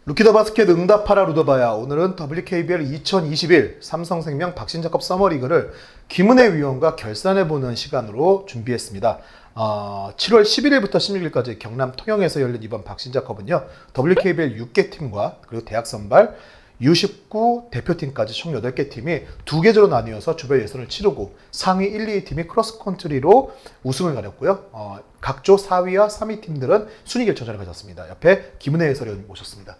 루키더 바스켓 응답하라 루더바야. 오늘은 WKBL 2021 삼성생명 박신자컵 서머리그를 김은혜 위원과 결산해보는 시간으로 준비했습니다. 7월 11일부터 16일까지 경남 통영에서 열린 이번 박신자컵은요, WKBL 6개 팀과 그리고 대학 선발 U19 대표팀까지 총 8개 팀이 두 계절로 나뉘어서 조별 예선을 치르고 상위 1, 2위 팀이 크로스컨트리로 우승을 가렸고요. 각조 4위와 3위 팀들은 순위 결정전을 가졌습니다. 옆에 김은혜 해설위원 모셨습니다.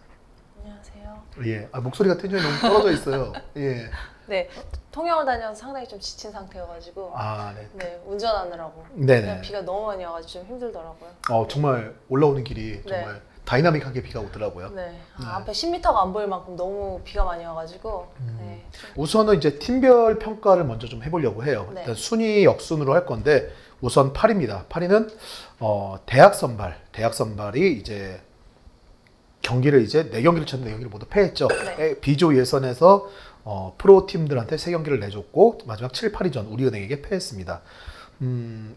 안녕하세요. 예, 목소리가 텐션이 너무 떨어져 있어요. 예. 네, 통영을 다녀서 상당히 좀 지친 상태여가지고 네. 네, 운전하느라고 네네. 비가 너무 많이 와가지고 좀 힘들더라고요. 정말 올라오는 길이 네. 정말 다이나믹하게 비가 오더라고요. 네, 앞에 10m가 안 보일 만큼 너무 비가 많이 와가지고 네. 우선은 이제 팀별 평가를 먼저 좀 해보려고 해요. 네. 일단 순위 역순으로 할 건데 우선 8위입니다. 8위는 대학 선발이 이제 경기를 이제 4경기를 쳤는데 4경기를 모두 패했죠. 네. B조 예선에서 프로 팀들한테 3경기를 내줬고 마지막 7, 8위전 우리은행에게 패했습니다.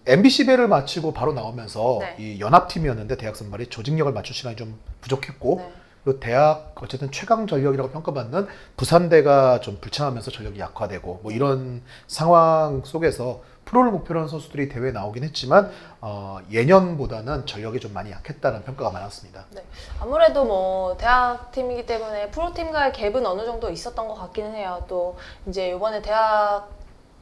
MBC배를 마치고 바로 나오면서 네. 이 연합팀이었는데 대학 선발이 조직력을 맞출 시간이 좀 부족했고 네. 그리고 대학 어쨌든 최강 전력이라고 평가받는 부산대가 좀 불참하면서 전력이 약화되고 뭐 이런 상황 속에서 프로를 목표로 하는 선수들이 대회에 나오긴 했지만 예년보다는 전력이 좀 많이 약했다는 평가가 많았습니다. 네. 아무래도 뭐 대학 팀이기 때문에 프로 팀과의 갭은 어느 정도 있었던 것 같기는 해요. 또 이제 이번에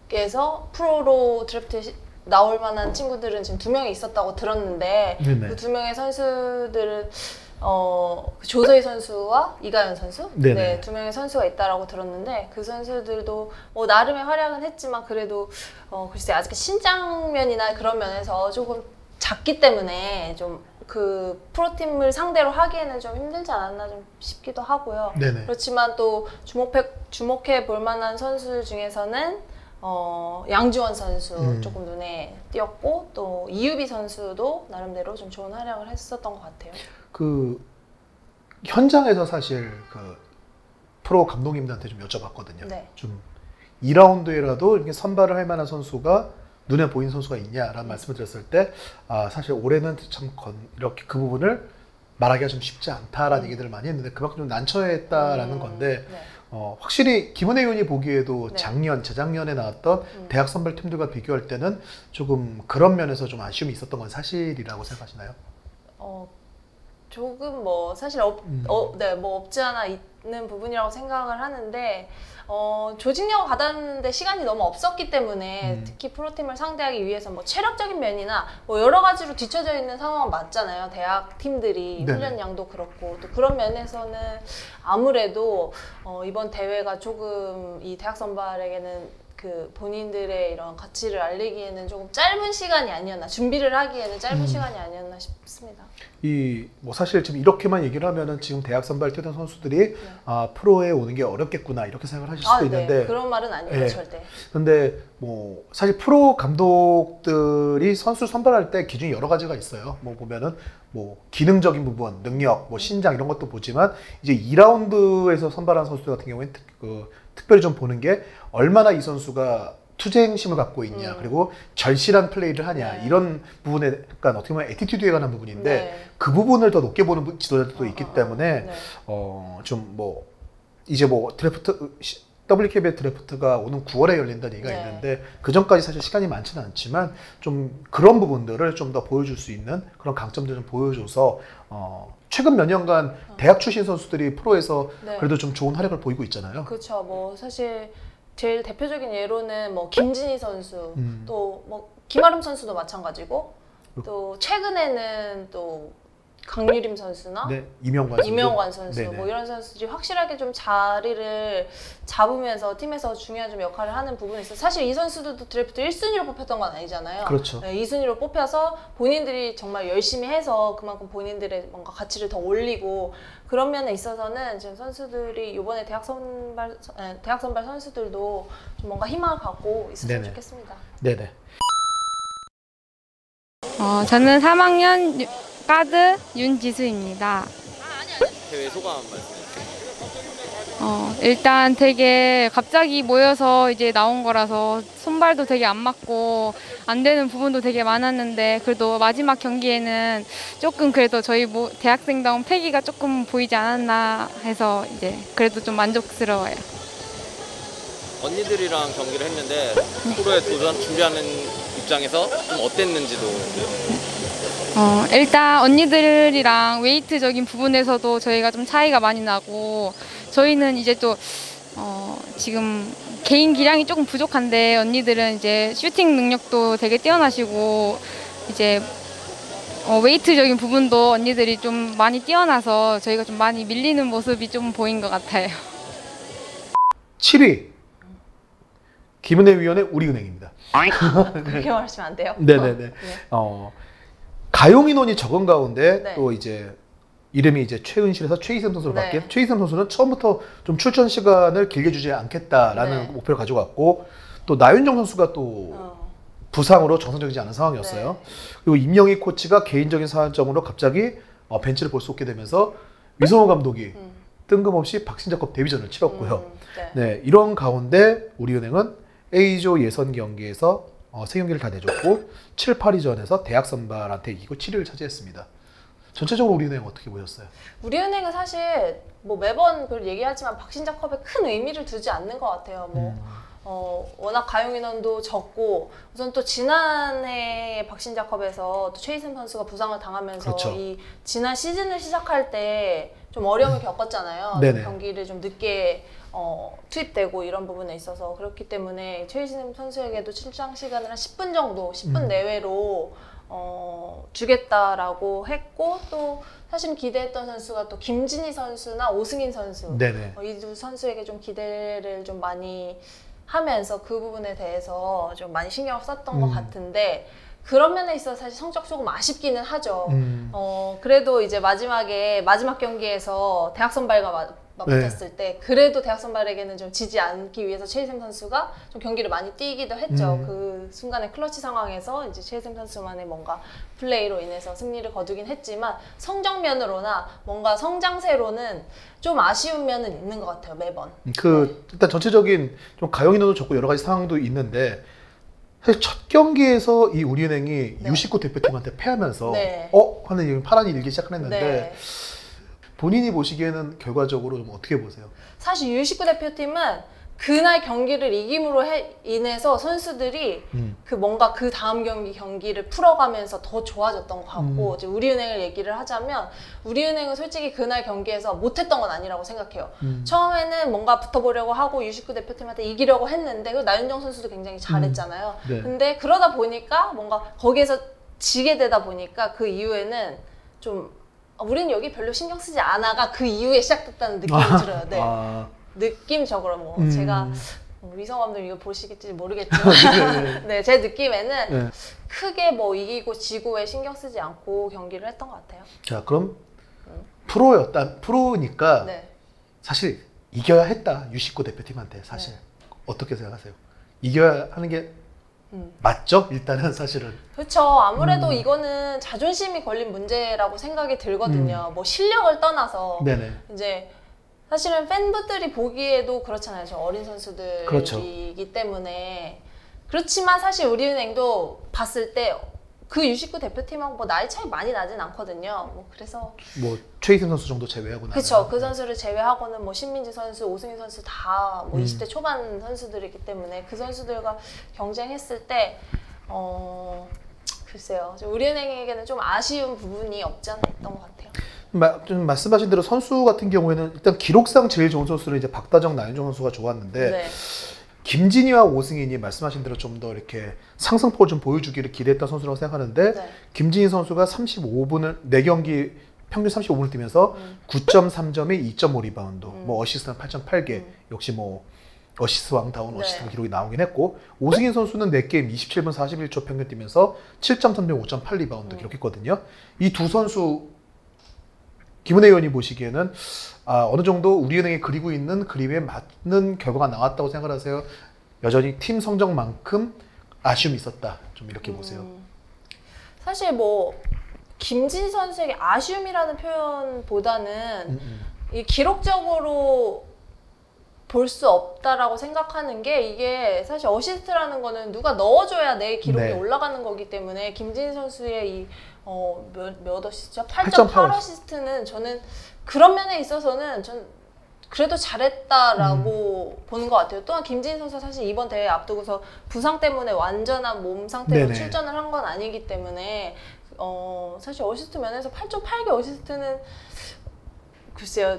대학에서 프로로 드래프트 나올 만한 친구들은 지금 2명이 있었다고 들었는데 네네. 그 2명의 선수들은 조서희 선수와 이가연 선수, 네네. 네, 2명의 선수가 있다라고 들었는데 그 선수들도 뭐 나름의 활약은 했지만 그래도 글쎄 아직 신장면이나 그런 면에서 조금 작기 때문에 좀 그 프로팀을 상대로 하기에는 좀 힘들지 않았나 좀 싶기도 하고요. 네네. 그렇지만 또 주목해 볼 만한 선수 중에서는 양지원 선수 조금 눈에 띄었고 또 이유비 선수도 나름대로 좀 좋은 활약을 했었던 것 같아요. 그 현장에서 사실 그 프로 감독님들한테 좀 여쭤봤거든요. 네. 좀 2라운드에라도 이렇게 선발을 할 만한 선수가 눈에 보이는 선수가 있냐라는 말씀을 드렸을 때 사실 올해는 참 이렇게 그 부분을 말하기가 좀 쉽지 않다라는 얘기들을 많이 했는데 그만큼 좀 난처했다라는 건데 네. 확실히 김은혜 의원이 보기에도 네. 재작년에 나왔던 대학 선발 팀들과 비교할 때는 조금 그런 면에서 좀 아쉬움이 있었던 건 사실이라고 생각하시나요? 조금 뭐 사실 네, 뭐 없지 않아 있는 부분이라고 생각을 하는데 조직력을 받았는데 시간이 너무 없었기 때문에 특히 프로팀을 상대하기 위해서 뭐 체력적인 면이나 뭐 여러 가지로 뒤처져 있는 상황은 맞잖아요. 대학 팀들이 네네. 훈련량도 그렇고 또 그런 면에서는 아무래도 이번 대회가 조금 이 대학 선발에게는 그 본인들의 이런 가치를 알리기에는 조금 짧은 시간이 아니었나, 준비를 하기에는 짧은 시간이 아니었나 싶습니다. 뭐 사실 지금 이렇게만 얘기를 하면은 지금 대학 선발 뛰던 선수들이 프로에 오는 게 어렵겠구나 이렇게 생각을 하실 수도 있는데 네. 그런 말은 아니에요, 절대. 근데 뭐 사실 프로 감독들이 선수 선발할 때 기준이 여러 가지가 있어요. 뭐 보면은 뭐 기능적인 부분, 능력, 뭐 신장 이런 것도 보지만 이제 2라운드에서 선발한 선수들 같은 경우에는 특별히 좀 보는 게 얼마나 이 선수가 투쟁심을 갖고 있냐 그리고 절실한 플레이를 하냐 네. 이런 부분에 약간 어떻게 보면 애티튜드에 관한 부분인데 네. 그 부분을 더 높게 보는 지도자들도 있기 때문에 네. 좀 뭐 이제 뭐 WKBL 드래프트가 오는 9월에 열린다는 얘기가 네. 있는데 그 전까지 사실 시간이 많지는 않지만 좀 그런 부분들을 좀 더 보여줄 수 있는 그런 강점들을 좀 보여줘서 최근 몇 년간 대학 출신 선수들이 프로에서 네. 그래도 좀 좋은 활약을 보이고 있잖아요. 그렇죠. 뭐 사실 제일 대표적인 예로는 뭐 김진희 선수, 또 뭐 김아름 선수도 마찬가지고, 또 최근에는 또 강유림 선수나 네, 이명관 선수 선수 뭐 이런 선수들이 확실하게 좀 자리를 잡으면서 팀에서 중요한 좀 역할을 하는 부분이 있어요. 사실 이 선수들도 드래프트 1순위로 뽑혔던 건 아니잖아요. 그렇죠. 네, 2순위로 뽑혀서 본인들이 정말 열심히 해서 그만큼 본인들의 뭔가 가치를 더 올리고 그런 면에 있어서는 지금 선수들이 이번에 대학 선발 선수들도 좀 뭔가 희망을 갖고 있었으면 좋겠습니다. 네네. 저는 3학년 가드 윤지수입니다. 대회 소감 말씀해주세요. 일단 되게 갑자기 모여서 이제 나온 거라서 손발도 되게 안 맞고 안 되는 부분도 되게 많았는데 그래도 마지막 경기에는 조금 그래도 저희 대학생다운 패기가 조금 보이지 않았나 해서 이제 그래도 좀 만족스러워요. 언니들이랑 경기를 했는데 프로에 도전 준비하는 입장에서 좀 어땠는지도. 일단 언니들이랑 웨이트적인 부분에서도 저희가 좀 차이가 많이 나고 저희는 이제 또 지금 개인 기량이 조금 부족한데 언니들은 이제 슈팅 능력도 되게 뛰어나시고 이제 웨이트적인 부분도 언니들이 좀 많이 뛰어나서 저희가 좀 많이 밀리는 모습이 좀 보인 것 같아요. 7위 김은혜 위원의 우리은행입니다. 그렇게 말하시면 안 돼요. 네네네. 네. 가용 인원이 적은 가운데 네. 또 이제 이름이 이제 최은실에서 최희샘 선수로 네. 바뀐 최희샘 선수는 처음부터 좀 출전 시간을 길게 주지 않겠다라는 네. 목표를 가지고 왔고 또 나윤정 선수가 또 부상으로 정상적이지 않은 상황이었어요. 네. 그리고 임영희 코치가 개인적인 사안점으로 갑자기 벤치를 볼 수 없게 되면서 위성호 감독이 뜬금없이 박신자컵 데뷔전을 치렀고요. 네, 이런 가운데 우리은행은 A조 예선 경기에서 3경기를 다 내줬고 7, 8위전에서 대학 선발한테 이기고 7위를 차지했습니다. 전체적으로 우리은행 어떻게 보셨어요? 우리은행은 사실 뭐 매번 그걸 얘기하지만 박신자컵에 큰 의미를 두지 않는 것 같아요. 워낙 가용 인원도 적고 우선 또 지난해 박신자컵에서 또 최희샘 선수가 부상을 당하면서 그렇죠. 이 지난 시즌을 시작할 때 좀 어려움을 겪었잖아요. 네네. 경기를 좀 늦게 투입되고 이런 부분에 있어서 그렇기 때문에 최희샘 선수에게도 출장 시간을 한 10분 정도, 10분 내외로 주겠다라고 했고 또 사실 기대했던 선수가 또 김진희 선수나 오승인 선수 이 두 선수에게 좀 기대를 좀 많이 하면서 그 부분에 대해서 좀 많이 신경을 썼던 것 같은데 그런 면에 있어서 사실 성적 조금 아쉽기는 하죠. 그래도 이제 마지막 경기에서 대학 선발과 맞붙었을 때 그래도 대학 선발에게는 좀 지지 않기 위해서 최희샘 선수가 좀 경기를 많이 뛰기도 했죠. 그 순간의 클러치 상황에서 이제 최희샘 선수만의 뭔가 플레이로 인해서 승리를 거두긴 했지만 성적면으로나 뭔가 성장세로는 좀 아쉬운 면은 있는 것 같아요. 매번. 일단 전체적인 좀 가용 인원도 적고 여러 가지 상황도 있는데 사실 첫 경기에서 이 우리은행이 U19 대표팀한테 패하면서 하는 파란이 일기 시작했는데 본인이 보시기에는 결과적으로 좀 어떻게 보세요? 사실 U19 대표팀은 그날 경기를 이김으로 인해서 선수들이 뭔가 그 다음 경기를 풀어가면서 더 좋아졌던 것 같고 이제 우리은행을 얘기를 하자면 우리은행은 솔직히 그날 경기에서 못했던 건 아니라고 생각해요. 처음에는 뭔가 붙어보려고 하고 U19 대표팀한테 이기려고 했는데 나윤정 선수도 굉장히 잘했잖아요. 근데 그러다 보니까 뭔가 거기에서 지게 되다 보니까 그 이후에는 좀 우리는 여기 별로 신경 쓰지 않아가 그 이후에 시작됐다는 느낌이 들어요. 느낌적으로 제가 위성 감독님 이거 보시겠지 모르겠지만 네, 제 느낌에는 크게 이기고 지고에 신경 쓰지 않고 경기를 했던 것 같아요. 자, 그럼 프로니까 사실 이겨야 했다. U19 대표팀한테 사실 어떻게 생각하세요? 이겨야 하는 게 맞죠? 일단은 사실은. 그렇죠. 아무래도 이거는 자존심이 걸린 문제라고 생각이 들거든요. 실력을 떠나서 이제 사실은 팬분들이 보기에도 그렇잖아요. 저 어린 선수들이기 때문에. 그렇지만 사실 우리은행도 봤을 때 그 U19 대표팀하고 나이 차이 많이 나진 않거든요. 그래서 최희샘 선수 정도 제외하고 나면 그렇죠. 그 선수를 제외하고는 신민지 선수, 오승인 선수 다 20대 초반 선수들이기 때문에 그 선수들과 경쟁했을 때 글쎄요. 우리은행에게는 좀 아쉬운 부분이 없지 않아 있던 것 같아요. 좀 말씀하신 대로 선수 같은 경우에는 일단 기록상 제일 좋은 선수는 이제 박다정, 나윤정 선수가 좋았는데 김진희와 오승인이 말씀하신 대로 좀 더 이렇게 상승폭을 좀 보여주기를 기대했던 선수라고 생각하는데 김진희 선수가 35분을 4경기 평균 35분을 뛰면서 9.3점에 2.5 리바운드, 어시스트는 8.8개, 역시 어시스트 왕다운 어시스트 기록이 나오긴 했고 오승인 선수는 4게임 27분 41초 평균 뛰면서 7.3점, 5.8 리바운드 기록했거든요. 이 두 선수 김은혜 의원이 보시기에는 어느 정도 우리은행이 그리고 있는 그림에 맞는 결과가 나왔다고 생각하세요? 여전히 팀 성적만큼 아쉬움이 있었다. 좀 이렇게 보세요. 사실 김진희 선수에게 아쉬움이라는 표현보다는 이 기록적으로 볼 수 없다라고 생각하는 게 이게 사실 어시스트라는 거는 누가 넣어줘야 내 기록이 네. 올라가는 거기 때문에 김진희 선수의 이 몇 어시스트죠? 8.8 어시스트는 저는 그런 면에 있어서는 전 그래도 잘했다라고 보는 것 같아요. 또한 김진희 선수 사실 이번 대회 앞두고서 부상 때문에 완전한 몸 상태로 네네. 출전을 한 건 아니기 때문에 사실 어시스트 면에서 8.8개 어시스트는 글쎄요.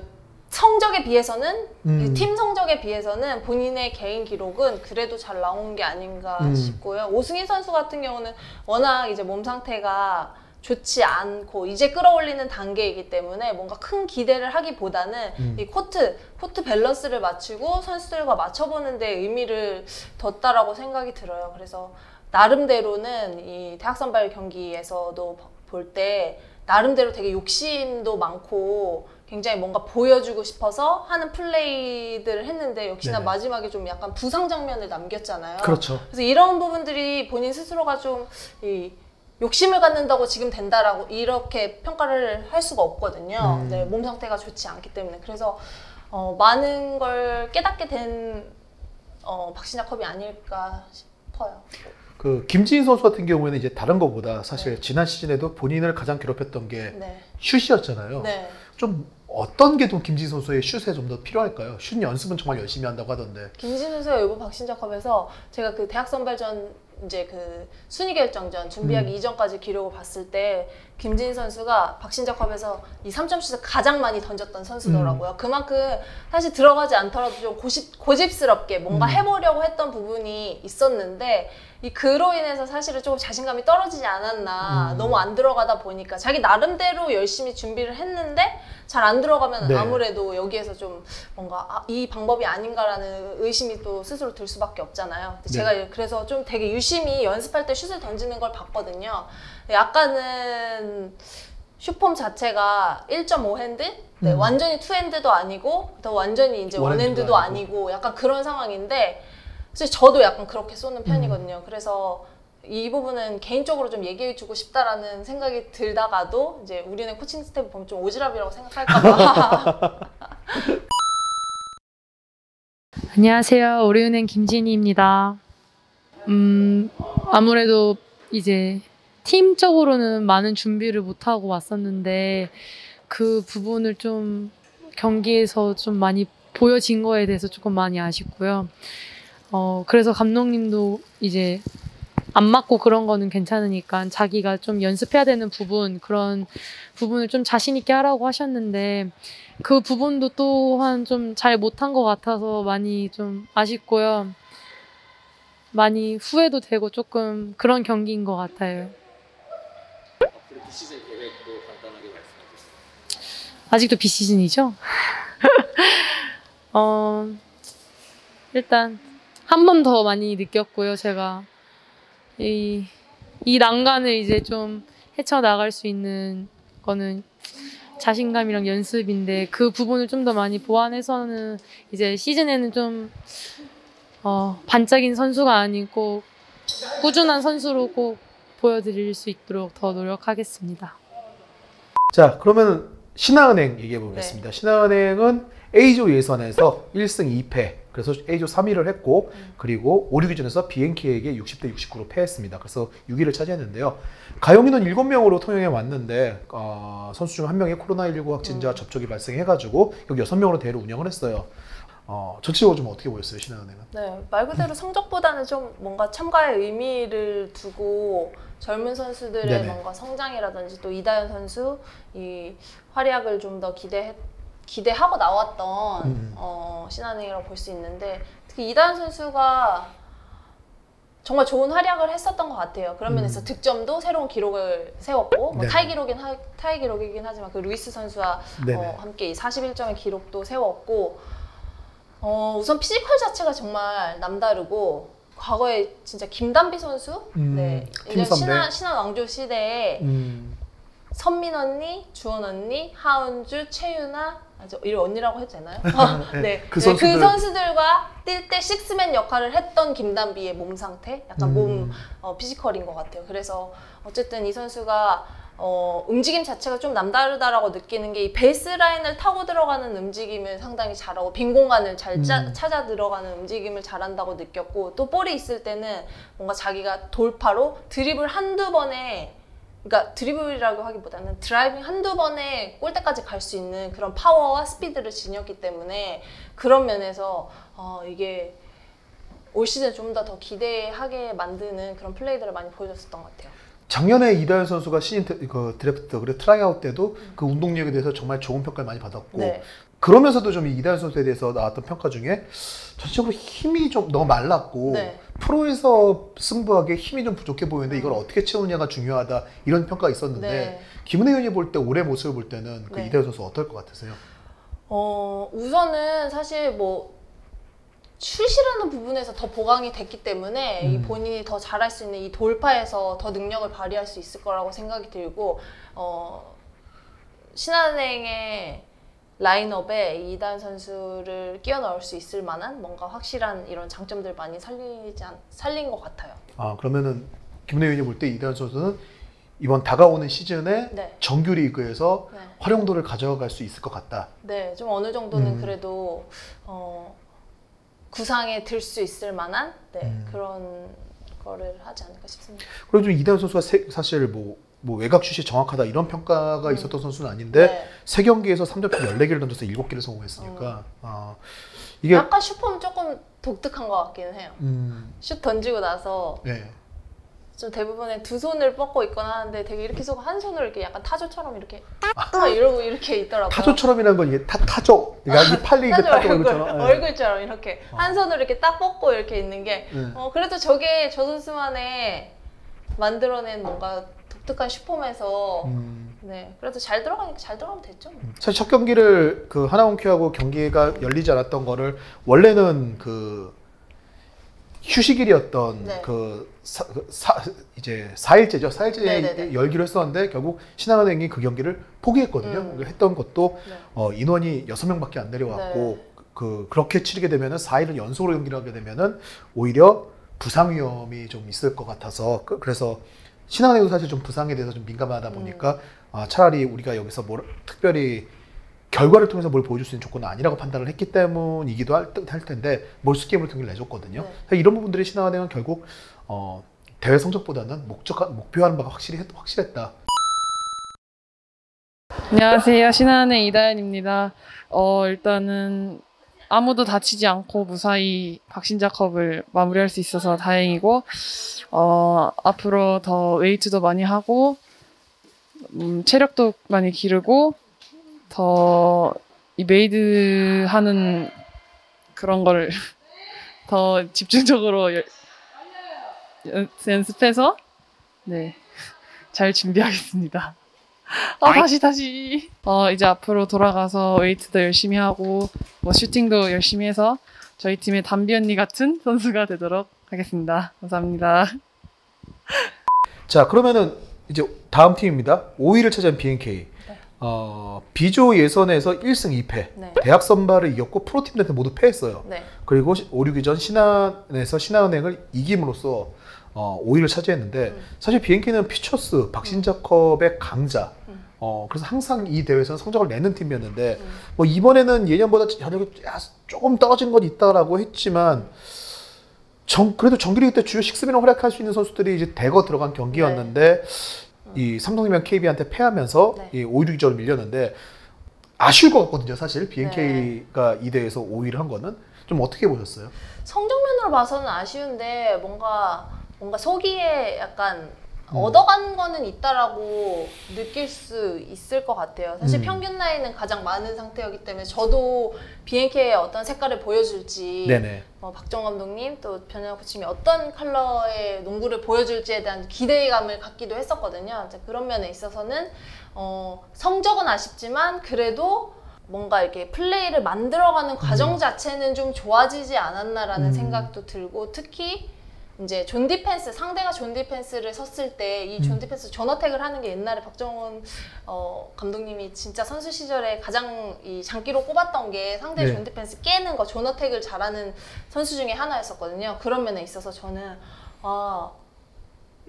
성적에 비해서는 팀 성적에 비해서는 본인의 개인 기록은 그래도 잘 나온 게 아닌가 싶고요. 오승희 선수 같은 경우는 워낙 이제 몸 상태가 좋지 않고 이제 끌어올리는 단계이기 때문에 뭔가 큰 기대를 하기보다는 이 코트 밸런스를 맞추고 선수들과 맞춰보는 데 의미를 뒀다라고 생각이 들어요. 그래서 나름대로는 이 대학 선발 경기에서도 볼 때 나름대로 되게 욕심도 많고 굉장히 뭔가 보여주고 싶어서 하는 플레이들을 했는데 역시나 네네. 마지막에 좀 약간 부상 장면을 남겼잖아요. 그렇죠. 그래서 이런 부분들이 본인 스스로가 좀 욕심을 갖는다고 지금 된다라고 이렇게 평가를 할 수가 없거든요. 네, 몸 상태가 좋지 않기 때문에. 그래서 많은 걸 깨닫게 된 박신자컵이 아닐까 싶어요. 그 김진희 선수 같은 경우에는 이제 다른 것보다 사실 지난 시즌에도 본인을 가장 괴롭혔던 게 슛이었잖아요. 네. 좀 어떤 게 좀 김진희 선수의 슛에 좀 더 필요할까요? 슛 연습은 정말 열심히 한다고 하던데. 김진희 선수가 이번 박신자컵에서 제가 그 대학 선발전 이제 그 순위 결정전 준비하기 이전까지 기록을 봤을 때 김진희 선수가 박신자컵에서 이 3점슛을 가장 많이 던졌던 선수더라고요. 그만큼 사실 들어가지 않더라도 좀 고집스럽게 뭔가 해보려고 했던 부분이 있었는데 그로 인해서 사실은 조금 자신감이 떨어지지 않았나. 너무 안 들어가다 보니까 자기 나름대로 열심히 준비를 했는데 잘 안 들어가면 네. 아무래도 여기에서 좀 뭔가 이 방법이 아닌가라는 의심이 또 스스로 들 수밖에 없잖아요. 네. 제가 그래서 좀 되게 유심히 연습할 때 슛을 던지는 걸 봤거든요. 약간은 슛폼 자체가 1.5 핸드? 네, 완전히 투 핸드도 아니고 또 완전히 이제 원 핸드도 아니고 약간 그런 상황인데 사실 저도 약간 그렇게 쏘는 편이거든요. 그래서 이 부분은 개인적으로 좀 얘기해주고 싶다라는 생각이 들다가도 이제 우리는 코칭 스태프 보면 좀 오지랖이라고 생각할까봐. 안녕하세요. 우리은행 김진희입니다. 아무래도 이제 팀적으로는 많은 준비를 못하고 왔었는데 그 부분을 좀 경기에서 좀 많이 보여진 거에 대해서 조금 많이 아쉽고요. 그래서 감독님도 이제 안 맞고 그런 거는 괜찮으니까 자기가 좀 연습해야 되는 부분, 그런 부분을 좀 자신 있게 하라고 하셨는데 그 부분도 또한 좀 잘 못한 것 같아서 많이 좀 아쉽고요. 많이 후회도 되고 조금 그런 경기인 것 같아요. 앞으로 비시즌 계획도 간단하게 말씀해 주세요. 아직도 비시즌이죠? 일단 한 번 더 많이 느꼈고요. 제가 이 난간을 이제 좀 헤쳐나갈 수 있는 거는 자신감이랑 연습인데 그 부분을 좀 더 많이 보완해서는 이제 시즌에는 좀 반짝인 선수가 아니고 꾸준한 선수로 꼭 보여드릴 수 있도록 더 노력하겠습니다. 자, 그러면 신한은행 얘기해 보겠습니다. 신한은행은 A조 예선에서 1승 2패, 그래서 A조 3위를 했고, 그리고 5, 6위전에서 BNK에게 60대 69로 패했습니다. 그래서 6위를 차지했는데요. 가용인원 7명으로 통영에 왔는데 선수 중 한 명이 코로나19 확진자 접촉이 발생해가지고 여기 6명으로 대회를 운영을 했어요. 전체적으로 좀 어떻게 보였어요, 신한은행은? 네, 말 그대로 성적보다는 좀 뭔가 참가의 의미를 두고 젊은 선수들의 네네. 뭔가 성장이라든지 또 이다현 선수 이 활약을 좀 더 기대하고 나왔던 신한은행이라고 볼 수 있는데 특히 이다현 선수가 정말 좋은 활약을 했었던 것 같아요. 그런 면에서 득점도 새로운 기록을 세웠고 뭐 타이 기록이긴 하지만 그 루이스 선수와 함께 이 41점의 기록도 세웠고 우선 피지컬 자체가 정말 남다르고 과거에 진짜 김단비 선수 네, 신한 왕조 시대에 선민 언니, 주원 언니, 하은주, 최유나 이런 언니라고 해도 되나요? 네. 그 선수들과 뛸 때 식스맨 역할을 했던 김단비의 몸 상태, 약간 몸 피지컬인 것 같아요. 그래서 어쨌든 이 선수가 움직임 자체가 좀 남다르다라고 느끼는 게 이 베이스라인을 타고 들어가는 움직임을 상당히 잘하고 빈 공간을 잘 찾아 들어가는 움직임을 잘한다고 느꼈고, 또 볼이 있을 때는 뭔가 자기가 돌파로 드리블 한두 번에, 그러니까 드리블이라고 하기보다는 드라이빙 한두 번에 골대까지 갈 수 있는 그런 파워와 스피드를 지녔기 때문에 그런 면에서 이게 올 시즌 좀 더 기대하게 만드는 그런 플레이들을 많이 보여줬었던 것 같아요. 작년에 이다현 선수가 신인 드래프트 그리고 트라이아웃 때도 그 운동력에 대해서 정말 좋은 평가를 많이 받았고, 네. 그러면서도 좀 이다현 선수에 대해서 나왔던 평가 중에 전체적으로 힘이 좀 너무 말랐고 네. 프로에서 승부하기에 힘이 좀 부족해 보이는데 이걸 어떻게 채우냐가 중요하다, 이런 평가가 있었는데 네. 김은혜 의원이 볼 때 올해 모습을 볼 때는 그 네. 이다현 선수 어떨 것 같으세요? 우선은 사실 뭐 슛이라는 부분에서 더 보강이 됐기 때문에 이 본인이 더 잘할 수 있는 이 돌파에서 더 능력을 발휘할 수 있을 거라고 생각이 들고, 신한은행의 라인업에 이다현 선수를 끼워 넣을 수 있을 만한 뭔가 확실한 이런 장점들 많이 살린 것 같아요. 그러면은 김은혜 의원이 볼 때 이다현 선수는 이번 다가오는 시즌에 네. 정규 리그에서 네. 활용도를 가져갈 수 있을 것 같다. 네, 좀 어느 정도는 그래도 구상에 들 수 있을 만한 그런 거를 하지 않을까 싶습니다. 그리고 좀 이다현 선수가 사실 뭐 외곽 슛이 정확하다 이런 평가가 있었던 선수는 아닌데 네. 3경기에서 3점슛 14개를 던져서 7개를 성공했으니까 이게 약간 슈폼 조금 독특한 것 같기는 해요. 슛 던지고 나서 네. 좀 대부분의 두 손을 뻗고 있거나 하는데 되게 이렇게 해서 한 손을 이렇게 약간 타조처럼 이렇게 이러고 이렇게 있더라고요. 타조처럼이라는 건 이게 타조, 그러니까 이 팔리 그 타조 얼굴처럼 얼굴처럼 이렇게 한 손을 이렇게 딱 뻗고 이렇게 있는 게 그래도 저게 저 선수만의 만들어낸 뭔가 독특한 슈폼에서 네, 그래도 잘 들어가면 됐죠. 사실 첫 경기를 그 하나원큐하고 경기가 열리지 않았던 거를 원래는 그 휴식일이었던 네. 이제 4일째죠. 4일째 네네네. 열기로 했었는데 결국 신한은행이 그 경기를 포기했거든요. 했던 것도 인원이 6명밖에 안 내려왔고 그렇게 치르게 되면은 4일을 연속으로 경기를 하게 되면은 오히려 부상 위험이 좀 있을 것 같아서 그래서 신한은행도 사실 좀 부상에 대해서 좀 민감하다 보니까 차라리 우리가 여기서 특별히 결과를 통해서 뭘 보여줄 수 있는 조건은 아니라고 판단을 했기 때문이기도 할 텐데 몰수게임을 경기를 내줬거든요. 네. 이런 부분들이 신한은행은 결국 대회 성적보다는 목표하는 바가 확실했다. 안녕하세요. 신한은행 이다현입니다. 일단은 아무도 다치지 않고 무사히 박신자컵을 마무리할 수 있어서 다행이고, 앞으로 더 웨이트도 많이 하고, 체력도 많이 기르고, 더 이 메이드 하는 그런 거를 더 집중적으로 연습해서 네, 잘 준비하겠습니다. 다시. 이제 앞으로 돌아가서 웨이트도 열심히 하고, 슈팅도 열심히 해서 저희 팀의 담비 언니 같은 선수가 되도록 하겠습니다. 감사합니다. 자, 그러면은 이제 다음 팀입니다. 5위를 차지한 BNK. B조 예선에서 1승 2패. 네. 대학 선발을 이겼고 프로팀들한테 모두 패했어요. 네. 그리고 5-6위전 신한에서 신한은행을 이김으로써 5위를 차지했는데 사실 BNK는 퓨처스 박신자컵의 강자. 그래서 항상 이 대회에서는 성적을 내는 팀이었는데 뭐 이번에는 예년보다 조금 떨어진 건 있다라고 했지만 그래도 정규리그 때 주요 6맨으로 활약할 수 있는 선수들이 이제 대거 들어간 경기였는데 이 삼성생명 KB한테 패하면서 이 5-6위전을 밀렸는데 아쉬울 것 같거든요. 사실 BNK가 이 대회에서 5위를 한 거는 좀 어떻게 보셨어요? 성적면으로 봐서는 아쉬운데 뭔가 속이에 약간 얻어간 거는 있다라고 느낄 수 있을 것 같아요. 사실 평균 나이는 가장 많은 상태였기 때문에 저도 BNK의 어떤 색깔을 보여줄지 박정 감독님 또 변현아 코치님이 어떤 컬러의 농구를 보여줄지에 대한 기대감을 갖기도 했었거든요. 그런 면에 있어서는 성적은 아쉽지만 그래도 뭔가 이렇게 플레이를 만들어가는 과정 자체는 좀 좋아지지 않았나라는 생각도 들고, 특히 이제 존 디펜스, 상대가 존 디펜스를 섰을 때 이 존 디펜스 존어택을 하는 게 옛날에 박정원 감독님이 진짜 선수 시절에 가장 이 장기로 꼽았던 게 상대 존 디펜스 깨는 거, 존어택을 잘하는 선수 중에 하나였었거든요. 그런 면에 있어서 저는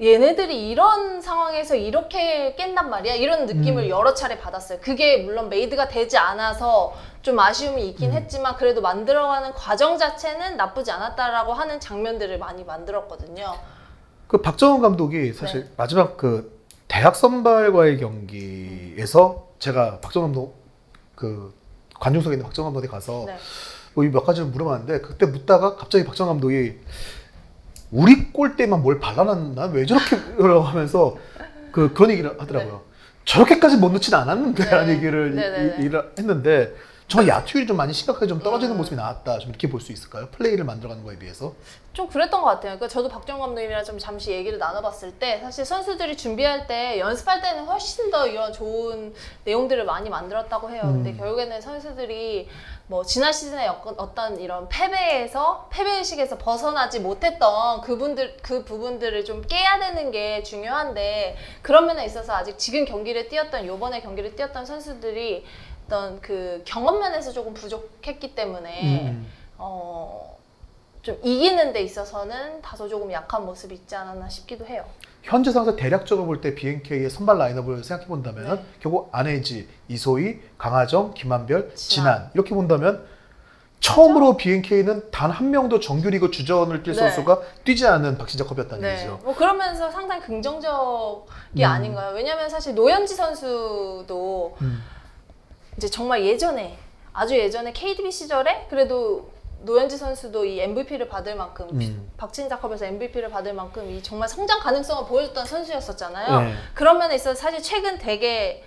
얘네들이 이런 상황에서 이렇게 깬단 말이야? 이런 느낌을 여러 차례 받았어요. 그게 물론 메이드가 되지 않아서 좀 아쉬움이 있긴 했지만 그래도 만들어가는 과정 자체는 나쁘지 않았다라고 하는 장면들을 많이 만들었거든요. 그 박정원 감독이 사실 네. 마지막 그 대학 선발과의 경기에서 제가 박정원 감독 그 관중석에 있는 박정원 감독에 가서 네. 뭐 몇 가지를 물어봤는데 그때 묻다가 갑자기 박정원 감독이 우리 골대만 뭘 발라놨나? 왜 저렇게 하면서 그런 얘기를 하더라고요. 네. 저렇게까지 못 넣지는 않았는데 라는 네. 얘기를 네. 했는데 정말 야투율이 좀 많이 심각하게 좀 떨어지는 모습이 나왔다. 좀 이렇게 볼 수 있을까요? 플레이를 만들어가는 거에 비해서. 좀 그랬던 것 같아요. 그러니까 저도 박정원 감독님이랑 좀 잠시 얘기를 나눠봤을 때 사실 선수들이 준비할 때 연습할 때는 훨씬 더 이런 좋은 내용들을 많이 만들었다고 해요. 근데 결국에는 선수들이 뭐 지난 시즌에 어떤 이런 패배의식에서 벗어나지 못했던 그 부분들을 좀 깨야 되는 게 중요한데 그런 면에 있어서 아직 지금 요번에 경기를 뛰었던 선수들이 어떤 그 경험 면에서 조금 부족했기 때문에 좀 이기는 데 있어서는 다소 조금 약한 모습이 있지 않았나 싶기도 해요. 현재 상황에서 대략적으로 볼 때 BNK의 선발 라인업을 생각해 본다면 네. 결국 안혜지, 이소희, 강하정, 김한별, 진한 이렇게 본다면 처음으로 BNK는 단 한 명도 정규리그 주전을 뛸 네. 선수가 뛰지 않은 박신자컵이었다는 네. 얘기죠. 뭐 그러면서 상당히 긍정적이 아닌가요? 왜냐면 사실 노현지 선수도 이제 정말 아주 예전에 KDB 시절에 그래도 노현지 선수도 이 MVP를 받을 만큼 박진자컵에서 MVP를 받을 만큼 이 정말 성장 가능성을 보여줬던 선수였었잖아요. 네. 그런 면에 있어서 사실 최근 되게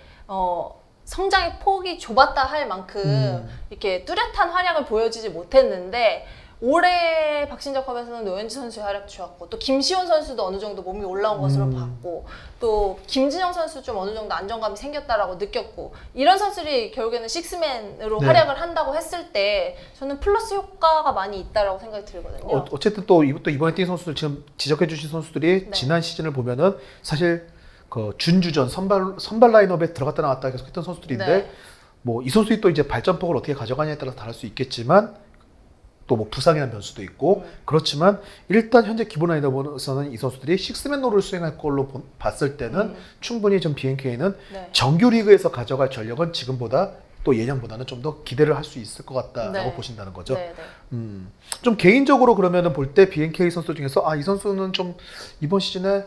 성장의 폭이 좁았다 할 만큼 이렇게 뚜렷한 활약을 보여주지 못했는데 올해 박신자컵에서는 노현지 선수의 활약도 좋았고 또 김시온 선수도 어느 정도 몸이 올라온 것으로 봤고 또 김진영 선수 좀 어느 정도 안정감이 생겼다라고 느꼈고 이런 선수들이 결국에는 식스맨으로 네. 활약을 한다고 했을 때 저는 플러스 효과가 많이 있다라고 생각이 들거든요. 어쨌든 또 이번에 뛴 선수들 지금 지적해 주신 선수들이 네. 지난 시즌을 보면은 사실 그 준주전 선발 라인업에 들어갔다 나왔다 계속 했던 선수들인데 네. 뭐 이 선수들이 또 이제 발전폭을 어떻게 가져가냐에 따라서 다를 수 있겠지만 또 뭐 부상이라는 변수도 있고 그렇지만 일단 현재 기본 라인업에서는 이 선수들이 식스맨 롤을 수행할 걸로 봤을 때는 충분히 좀 BNK는 네. 정규 리그에서 가져갈 전력은 지금보다 또 예년보다는 좀 더 기대를 할 수 있을 것 같다라고 네. 보신다는 거죠. 네, 네. 좀 개인적으로 그러면은 볼 때 BNK 선수 중에서 이 선수는 좀 이번 시즌에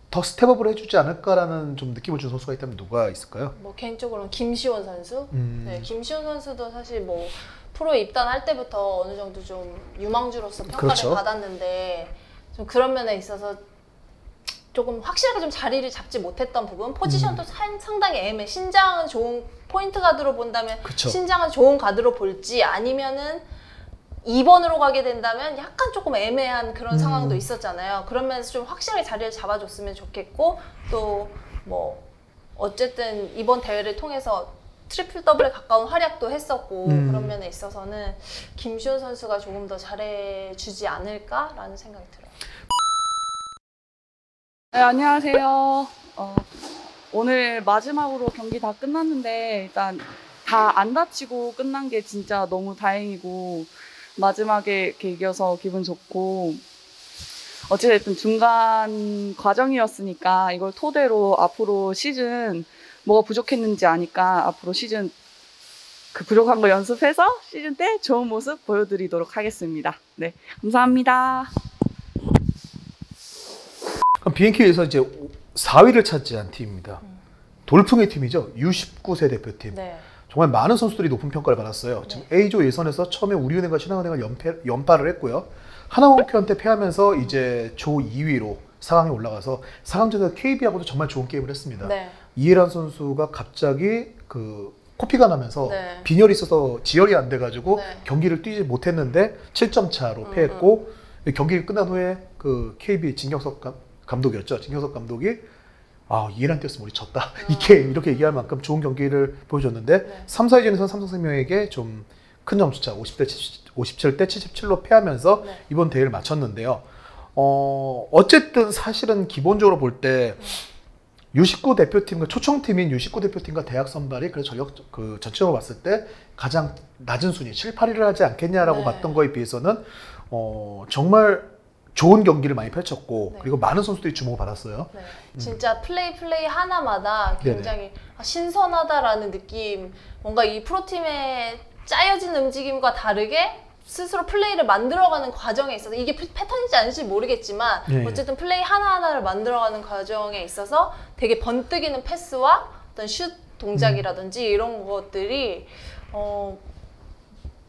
더 스텝업을 해주지 않을까라는 좀 느낌을 준 선수가 있다면 누가 있을까요? 뭐 개인적으로는 김시온 선수. 네, 김시온 선수도 사실 뭐 프로에 입단할 때부터 어느 정도 좀 유망주로서 평가를 그렇죠. 받았는데 좀 그런 면에 있어서 조금 확실하게 좀 자리를 잡지 못했던 부분, 포지션도 상당히 애매해. 신장은 좋은 포인트 가드로 본다면 그쵸. 신장은 좋은 가드로 볼지 아니면은 2번으로 가게 된다면 약간 조금 애매한 그런 상황도 있었잖아요. 그런 면에서 좀 확실하게 자리를 잡아줬으면 좋겠고 또 뭐 어쨌든 이번 대회를 통해서 트리플 더블에 가까운 활약도 했었고 그런 면에 있어서는 김시온 선수가 조금 더 잘해주지 않을까라는 생각이 들어요. 네, 안녕하세요. 오늘 마지막으로 경기 다 끝났는데 일단 다 안 다치고 끝난 게 진짜 너무 다행이고 마지막에 이렇게 이겨서 기분 좋고 어찌됐든 중간 과정이었으니까 이걸 토대로 앞으로 시즌 뭐가 부족했는지 아니까 앞으로 시즌 그 부족한 거 연습해서 시즌 때 좋은 모습 보여드리도록 하겠습니다. 네, 감사합니다. 그럼 BNK에서 이제 4위를 차지한 팀입니다. 돌풍의 팀이죠. U19세 대표팀. 네. 정말 많은 선수들이 높은 평가를 받았어요. 지금 A조 예선에서 처음에 우리은행과 신한은행을 연파를 했고요. 하나원큐한테 패하면서 이제 조 2위로 4강에 올라가서 4강전에서 KB하고도 정말 좋은 게임을 했습니다. 네. 이해란 선수가 갑자기 그 코피가 나면서 네. 빈혈이 있어서 지혈이 안 돼가지고 네. 경기를 뛰지 못했는데 7점 차로 패했고 경기가 끝난 후에 그 KB 진경석 감독이었죠. 진경석 감독이 이해란 뛰었으면 우리 졌다. 이렇게 얘기할 만큼 좋은 경기를 보여줬는데 네. 3, 4위전에서는 삼성생명에게 좀 큰 점수차 57대 77로 패하면서 네. 이번 대회를 마쳤는데요. 어쨌든 사실은 기본적으로 볼 때 U19 대표팀과 초청팀인 U19 대표팀과 대학 선발이 그래서 전체적으로 봤을 때 가장 낮은 순위 7, 8위를 하지 않겠냐라고 네. 봤던 거에 비해서는 정말 좋은 경기를 많이 펼쳤고 네. 그리고 많은 선수들이 주목을 받았어요. 네. 진짜 플레이 하나마다 굉장히 신선하다라는 느낌, 뭔가 이 프로팀의 짜여진 움직임과 다르게 스스로 플레이를 만들어가는 과정에 있어서 이게 패턴인지 아닌지 모르겠지만 네. 어쨌든 플레이 하나하나를 만들어가는 과정에 있어서 되게 번뜩이는 패스와 어떤 슛 동작이라든지 이런 것들이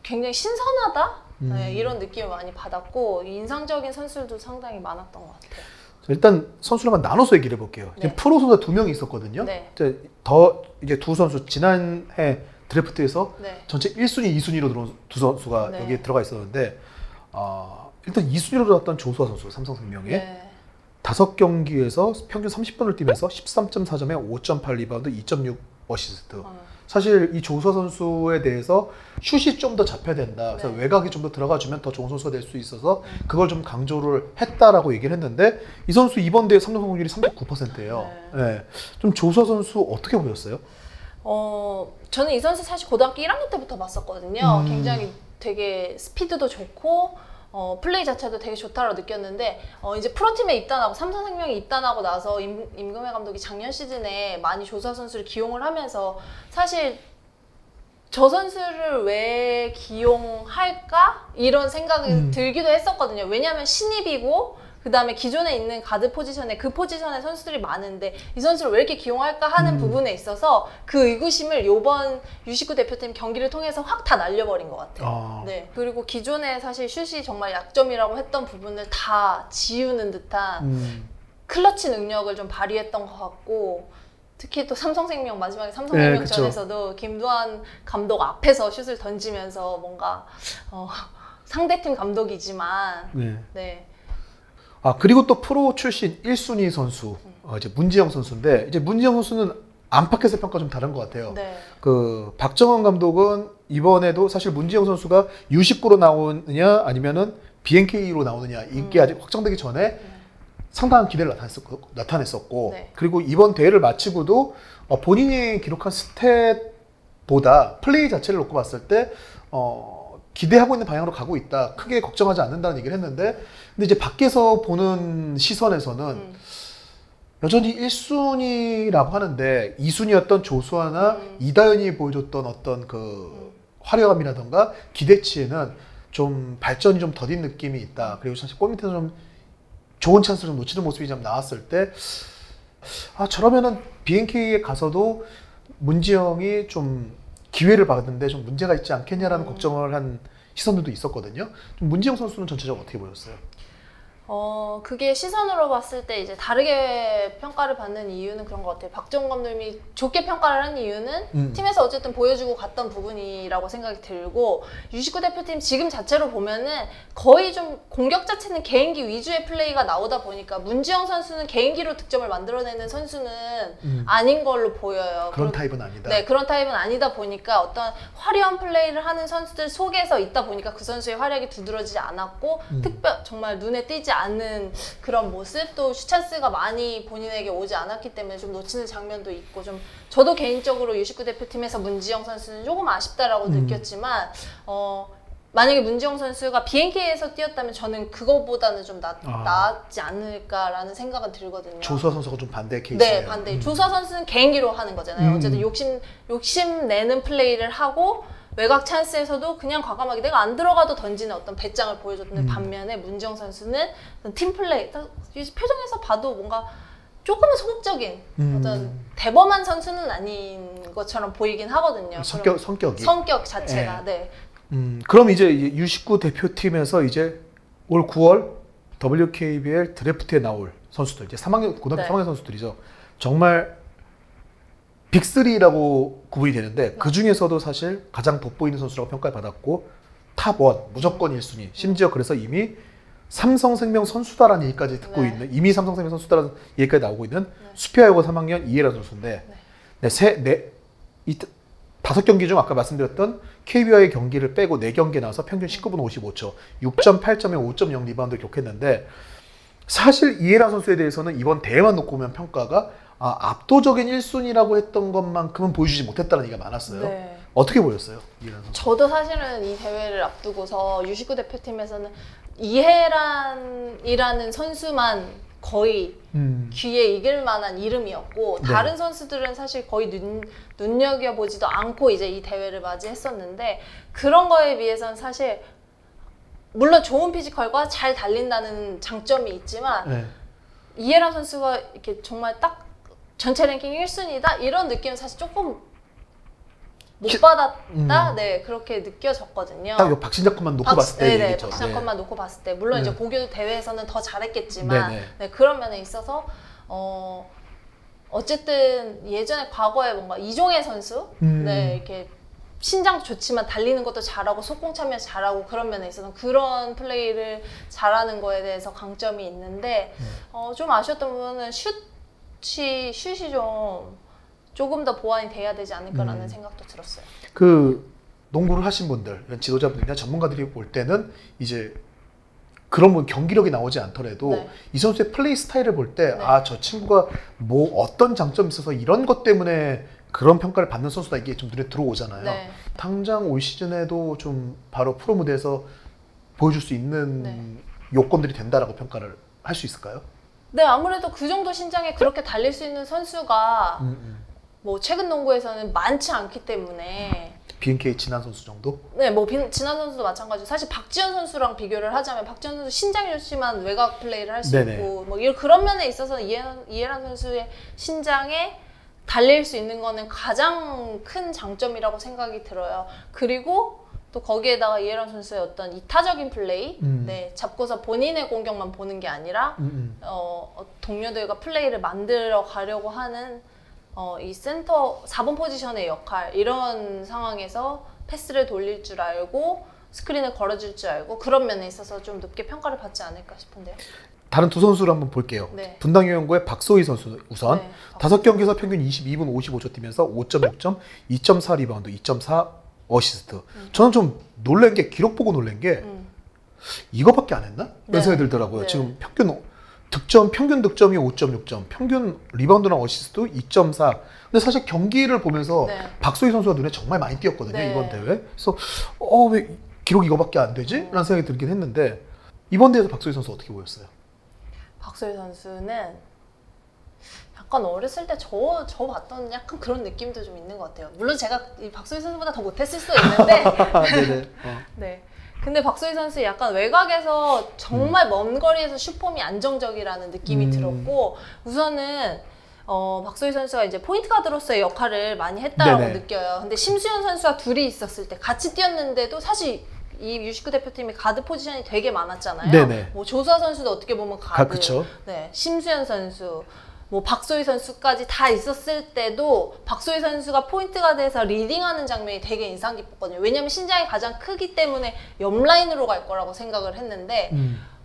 굉장히 신선하다? 네, 이런 느낌을 많이 받았고 인상적인 선수들도 상당히 많았던 것 같아요. 일단 선수랑 나눠서 얘기를 해볼게요. 네. 프로 선수가 2명이 있었거든요. 네. 이제 두 선수 지난해 드래프트에서 네. 전체 1순위, 2순위로 들어온 두 선수가 네. 여기에 들어가 있었는데 일단 2순위로 들어왔던 조수아 선수 삼성생명에 네. 5경기에서 평균 30분을 뛰면서 13.4점에 5.8 리바운드, 2.6 어시스트. 사실 이 조수아 선수에 대해서 슛이 좀 더 잡혀야 된다. 그래서 네. 외곽이 좀 더 들어가주면 더 좋은 선수가 될 수 있어서 그걸 좀 강조를 했다라고 얘기를 했는데 이 선수 이번 대회 3점 성공률이 39%예요. 네. 네. 좀 조수아 선수 어떻게 보였어요? 저는 이 선수 사실 고등학교 1학년 때부터 봤었거든요. 굉장히 되게 스피드도 좋고 플레이 자체도 되게 좋다고 느꼈는데 이제 프로팀에 입단하고 삼성생명에 입단하고 나서 임금회 감독이 작년 시즌에 많이 조수아 선수를 기용을 하면서 사실 저 선수를 왜 기용할까? 이런 생각이 들기도 했었거든요. 왜냐하면 신입이고 그 다음에 기존에 있는 가드 포지션에 그 포지션의 선수들이 많은데 이 선수를 왜 이렇게 기용할까 하는 부분에 있어서 그 의구심을 이번 U19 대표팀 경기를 통해서 확 다 날려버린 것 같아요. 네. 그리고 기존에 사실 슛이 정말 약점이라고 했던 부분을 다 지우는 듯한 클러치 능력을 좀 발휘했던 것 같고 특히 또 삼성생명 마지막에 삼성생명 네, 전에서도 김두한 감독 앞에서 슛을 던지면서 뭔가 상대팀 감독이지만 네. 그리고 또 프로 출신 1순위 선수 이제 문지영 선수인데 이제 문지영 선수는 안팎에서 평가 좀 다른 것 같아요. 네. 그 박정원 감독은 이번에도 사실 문지영 선수가 U19로 나오느냐 아니면은 BNK로 나오느냐 이게 아직 확정되기 전에 상당한 기대를 나타냈었고 네. 그리고 이번 대회를 마치고도 본인이 기록한 스탯보다 플레이 자체를 놓고 봤을 때 기대하고 있는 방향으로 가고 있다. 크게 걱정하지 않는다는 얘기를 했는데 근데 이제 밖에서 보는 시선에서는 여전히 1순위라고 하는데 2순위였던 조수아나 이다현이 보여줬던 어떤 그 화려함이라던가 기대치에는 좀 발전이 좀 더딘 느낌이 있다. 그리고 사실 골 밑에서 좀 좋은 찬스를 좀 놓치는 모습이 좀 나왔을 때 저러면은 BNK에 가서도 문지영이 좀 기회를 받았는데 좀 문제가 있지 않겠냐라는 걱정을 한 시선들도 있었거든요. 좀 문지영 선수는 전체적으로 어떻게 보였어요? 그게 시선으로 봤을 때 이제 다르게 평가를 받는 이유는 그런 것 같아요. 박정원 감독님이 좋게 평가를 한 이유는 팀에서 어쨌든 보여주고 갔던 부분이라고 생각이 들고 U19 대표팀 지금 자체로 보면은 거의 좀 공격 자체는 개인기 위주의 플레이가 나오다 보니까 문지영 선수는 개인기로 득점을 만들어내는 선수는 아닌 걸로 보여요. 그런 타입은 아니다. 네, 그런 타입은 아니다 보니까 어떤 화려한 플레이를 하는 선수들 속에서 있다 보니까 그 선수의 활약이 두드러지지 않았고 정말 눈에 띄지 않는 그런 모습 또 슛찬스가 많이 본인에게 오지 않았기 때문에 좀 놓치는 장면도 있고 좀 저도 개인적으로 U19 대표팀에서 문지영 선수는 조금 아쉽다라고 느꼈지만 만약에 문지영 선수가 BNK에서 뛰었다면 저는 그거보다는 좀 나았지 않을까라는 생각은 들거든요. 조수아 선수가 좀 반대 케이스예요. 네, 반대. 조수아 선수는 개인기로 하는 거잖아요. 어쨌든 욕심 내는 플레이를 하고 외곽 찬스에서도 그냥 과감하게 내가 안 들어가도 던지는 어떤 배짱을 보여줬는 반면에 문지영 선수는 팀 플레이, 표정에서 봐도 뭔가 조금은 소극적인 어떤 대범한 선수는 아닌 것처럼 보이긴 하거든요. 성격 자체가. 네. 그럼 이제 U19 대표팀에서 이제 올 9월 WKBL 드래프트에 나올 선수들, 이제 고등학교 3학년 선수들이죠. 정말 빅3라고 구분이 되는데 그 중에서도 사실 가장 돋보이는 선수라고 평가를 받았고 탑1 무조건 1순위 심지어 그래서 이미 삼성생명 선수다라는 얘기까지 듣고 있는 이미 삼성생명 선수다라는 얘기까지 나오고 있는 수피아여고 3학년 이해란 선수인데 이 5경기 중 아까 말씀드렸던 KB와의 경기를 빼고 4경기에 나와서 평균 19분 55초 6.8점에 5.0 리바운드를 기록했는데 사실 이해란 선수에 대해서는 이번 대회만 놓고 보면 평가가 압도적인 1순위라고 했던 것만큼은 보여주지 못했다는 얘기가 많았어요. 네. 어떻게 보였어요? 이해란 선수? 저도 사실은 이 대회를 앞두고서 U19 대표팀에서는 이해란이라는 선수만 거의 귀에 익을 만한 이름이었고 네. 다른 선수들은 사실 거의 눈여겨보지도 않고 이제 이 대회를 맞이했었는데 그런 거에 비해서는 사실 물론 좋은 피지컬과 잘 달린다는 장점이 있지만 네. 이해란 선수가 이렇게 정말 딱 전체 랭킹 1순위다 이런 느낌은 사실 조금 못 받았다? 네, 그렇게 느껴졌거든요. 딱 요 박신자 것만 놓고 봤을 때 네네, 얘기죠. 박신자 것만 놓고 봤을 때 물론 이제 고교 대회에서는 더 잘했겠지만 네네. 네, 그런 면에 있어서 어쨌든 예전에 과거에 뭔가 이종혜 선수 네, 이렇게 신장도 좋지만 달리는 것도 잘하고 속공 참여 잘하고 그런 면에 있어서 그런 플레이를 잘하는 거에 대해서 강점이 있는데 좀 아쉬웠던 부분은 슛이 좀 조금 더 보완이 돼야 되지 않을까라는 생각도 들었어요. 그 농구를 하신 분들, 지도자분들이나 전문가들이 볼 때는 이제 그런 분 경기력이 나오지 않더라도 네. 이 선수의 플레이 스타일을 볼 때 네. 아, 저 친구가 뭐 어떤 장점이 있어서 이런 것 때문에 그런 평가를 받는 선수다 이게 좀 눈에 들어오잖아요. 네. 당장 올 시즌에도 좀 바로 프로 무대에서 보여줄 수 있는 네. 요건들이 된다라고 평가를 할 수 있을까요? 네, 아무래도 그 정도 신장에 그렇게 달릴 수 있는 선수가 뭐 최근 농구에서는 많지 않기 때문에 BNK 진한 선수 정도? 네, 뭐 진한 선수도 마찬가지고 사실 박지현 선수랑 비교를 하자면 박지현 선수 신장이 좋지만 외곽 플레이를 할 수 네네. 있고 뭐 그런 면에 있어서 이해란 선수의 신장에 달릴 수 있는 거는 가장 큰 장점이라고 생각이 들어요. 그리고 또 거기에다가 이해란 선수의 어떤 이타적인 플레이, 네, 잡고서 본인의 공격만 보는 게 아니라 동료들과 플레이를 만들어 가려고 하는 이 센터 4번 포지션의 역할 이런 상황에서 패스를 돌릴 줄 알고 스크린을 걸어줄 줄 알고 그런 면에 있어서 좀 높게 평가를 받지 않을까 싶은데요. 다른 두 선수를 한번 볼게요. 네. 분당여고의 박소희 선수 우선 네, 5경기에서 평균 22분 55초 뛰면서 5.6점, 2.4 리바운드, 2.4 어시스트. 저는 좀 놀란 게 기록 보고 놀란 게 이거밖에 안 했나? 네. 이런 생각이 들더라고요. 네. 지금 평균 득점이 5.6점, 평균 리바운드랑 어시스트 2.4. 근데 사실 경기를 보면서 네. 박소희 선수가 눈에 정말 많이 띄었거든요. 네. 이번 대회. 그래서 왜 기록 이거밖에 안 되지? 라는 생각이 들긴 했는데 이번 대회에서 박소희 선수 어떻게 보였어요? 박소희 선수는 약간 어렸을 때 저 봤던 약간 그런 느낌도 좀 있는 것 같아요. 물론 제가 이 박소희 선수보다 더 못했을 수도 있는데 네네. 네. 근데 박소희 선수 약간 외곽에서 정말 먼 거리에서 슛폼이 안정적이라는 느낌이 들었고 우선은 박소희 선수가 이제 포인트 가드로서의 역할을 많이 했다고 네네. 느껴요. 근데 심수현 선수와 둘이 있었을 때 같이 뛰었는데도 사실 이 U19 대표팀이 가드 포지션이 되게 많았잖아요. 네네. 뭐 조수아 선수도 어떻게 보면 가드, 그쵸. 네, 심수현 선수, 뭐 박소희 선수까지 다 있었을 때도 박소희 선수가 포인트 가드에서 리딩하는 장면이 되게 인상 깊었거든요. 왜냐면 신장이 가장 크기 때문에 옆라인으로 갈 거라고 생각을 했는데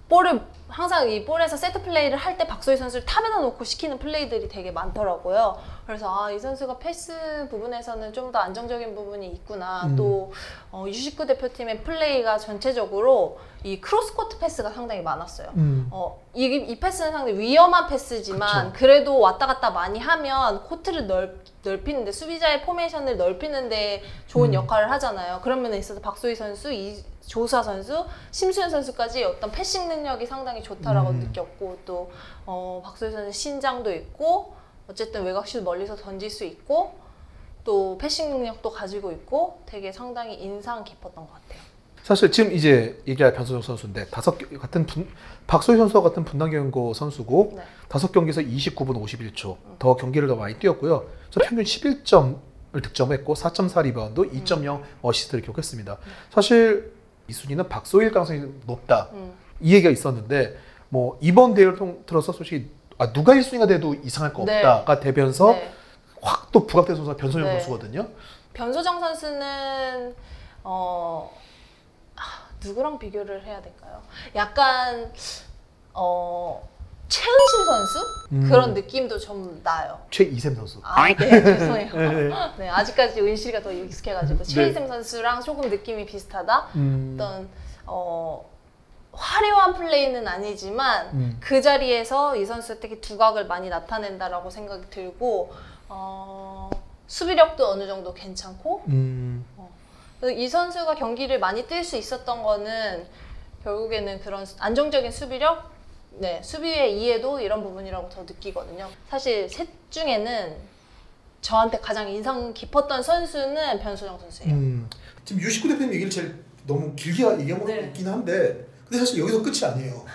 볼을 항상 이 볼에서 세트 플레이를 할 때 박소희 선수를 탑에다 놓고 시키는 플레이들이 되게 많더라고요. 그래서 이 선수가 패스 부분에서는 좀 더 안정적인 부분이 있구나. 또 U19 대표팀의 플레이가 전체적으로 이 크로스코트 패스가 상당히 많았어요. 이 패스는 상당히 위험한 패스지만 그쵸. 그래도 왔다 갔다 많이 하면 코트를 넓히는데 수비자의 포메이션을 넓히는데 좋은 역할을 하잖아요. 그런 면에 있어서 박소희 선수, 조수아 선수, 심수현 선수까지 어떤 패싱 능력이 상당히 좋다라고 느꼈고 또 박소희 선수 신장도 있고 어쨌든 외곽슛 멀리서 던질 수 있고 또 패싱 능력도 가지고 있고 되게 상당히 인상 깊었던 것 같아요. 사실 지금 이제 얘기할 변소정 선수인데 박소희 선수와 같은 분당여고 선수고 네. 5경기에서 29분 51초 더 경기를 더 많이 뛰었고요. 그래서 평균 11점을 득점했고 4.4 리바운드, 2.0 어시스트를 기록했습니다. 사실 이 순위는 박소희일 가능성이 높다 이 얘기가 있었는데 뭐 이번 대회를 통틀어서 솔직히 누가 1순위가 돼도 이상할 거 네. 없다가 되면서 네. 확 또 부각된 선수가 변소정 네. 선수거든요. 변소정 선수는 누구랑 비교를 해야 될까요? 약간 최은실 선수? 그런 느낌도 좀 나요. 최이샘 선수. 네, 죄송해요. 네. 네, 아직까지 은실이가 더 익숙해가지고 최희샘 선수랑 조금 느낌이 비슷하다. 어떤 화려한 플레이는 아니지만 그 자리에서 이 선수 특히 두각을 많이 나타낸다라고 생각이 들고 수비력도 어느 정도 괜찮고 이 선수가 경기를 많이 뛸 수 있었던 거는 결국에는 그런 안정적인 수비력, 네, 수비의 이해도 이런 부분이라고 저 느끼거든요. 사실 셋 중에는 저한테 가장 인상 깊었던 선수는 변소정 선수예요. 지금 U19 대표님 얘기를 제일 너무 길게 얘기한 것 같긴 한데 근데 사실 여기서 끝이 아니에요.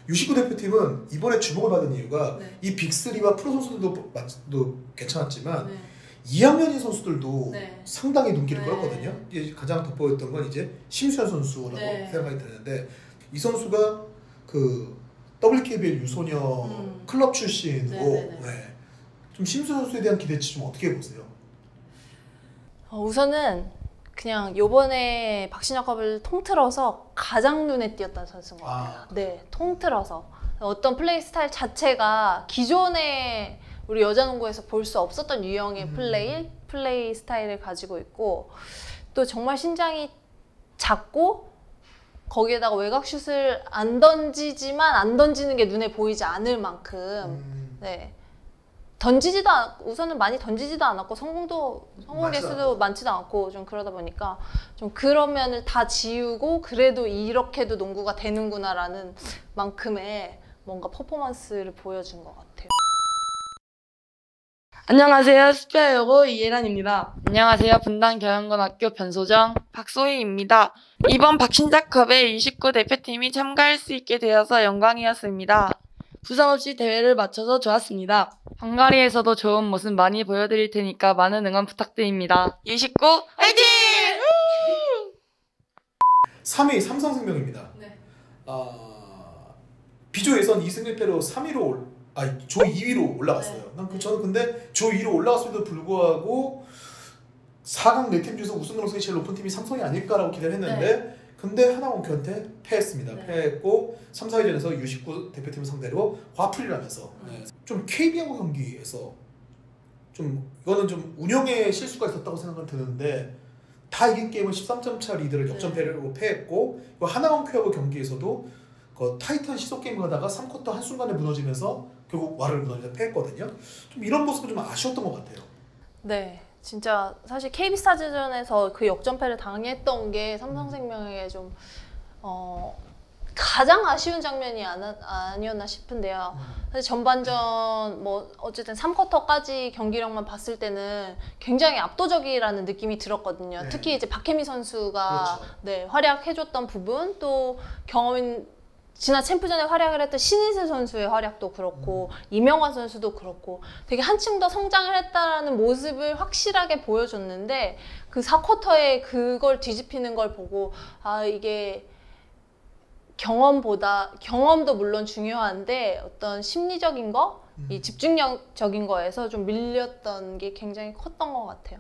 U19 대표팀은 이번에 주목을 받은 이유가 이 빅3와 프로 선수들도 괜찮았지만 2학년인 선수들도 상당히 눈길을 끌었거든요. 가장 돋보였던 건 이제 심수현 선수라고 생각이 드는데 이 선수가 그 WKBL 유소녀 클럽 출신으로 좀 심수현 선수에 대한 기대치 좀 어떻게 보세요? 우선은 그냥 요번에 박신약컵을 통틀어서 가장 눈에 띄었던 선수인 것 같아요. 네, 통틀어서 어떤 플레이 스타일 자체가 기존에 우리 여자농구에서 볼 수 없었던 유형의 플레이 스타일을 가지고 있고 또 정말 신장이 작고 거기에다가 외곽슛을 안 던지지만 안 던지는 게 눈에 보이지 않을 만큼 네. 우선은 많이 던지지도 않았고 성공 개수도 많지도 않고 좀 그러다 보니까 좀 그런 면을 다 지우고 그래도 이렇게도 농구가 되는구나라는 만큼의 뭔가 퍼포먼스를 보여준 것 같아요. 안녕하세요. 스피아여고 이예란입니다. 안녕하세요. 분당 경영고등학교 변소정 박소희입니다. 이번 박신자컵에 U19 대표팀이 참가할 수 있게 되어서 영광이었습니다. 부상 없이 대회를 마쳐서 좋았습니다. 헝가리에서도 좋은 모습 많이 보여드릴 테니까 많은 응원 부탁드립니다. U19 화이팅! 3위 삼성생명입니다. 비조 예선 2승 1패로 3위로 조 2위로 올라갔어요. 저는 근데 조 2위로 올라갔음에도 불구하고 4강 4팀 중에서 우승 가능성이 제일 높은 팀이 삼성이 아닐까라고 기대를 했는데 근데 하나원큐한테 패했습니다. 패했고 3, 4위전에서 U19 대표팀을 상대로 화풀이를 하면서 좀 KB하고 경기에서 좀 이거는 좀 운영에 실수가 있었다고 생각은 드는데 다 이긴 게임은 13점 차 리드를 역전패로 패했고 하나원큐하고 경기에서도 그 타이탄 시속 게임을 하다가 3쿼터 한순간에 무너지면서 결국 와를 무너지면서 패했거든요. 좀 이런 모습은 좀 아쉬웠던 것 같아요. 네. 진짜 사실 KB스타즈전에서 그 역전패를 당했던 게 삼성생명에게 좀 가장 아쉬운 장면이 아니었나 싶은데요. 사실 전반전 뭐 어쨌든 3쿼터까지 경기력만 봤을 때는 굉장히 압도적이라는 느낌이 들었거든요. 특히 이제 박혜미 선수가 활약해줬던 부분 또 경험인 지난 챔프전에 활약을 했던 신인세 선수의 활약도 그렇고 이명환 선수도 그렇고 되게 한층 더 성장을 했다는 모습을 확실하게 보여줬는데 그 4쿼터에 그걸 뒤집히는 걸 보고 이게 경험도 물론 중요한데 어떤 심리적인 거, 이 집중력적인 거에서 좀 밀렸던 게 굉장히 컸던 것 같아요.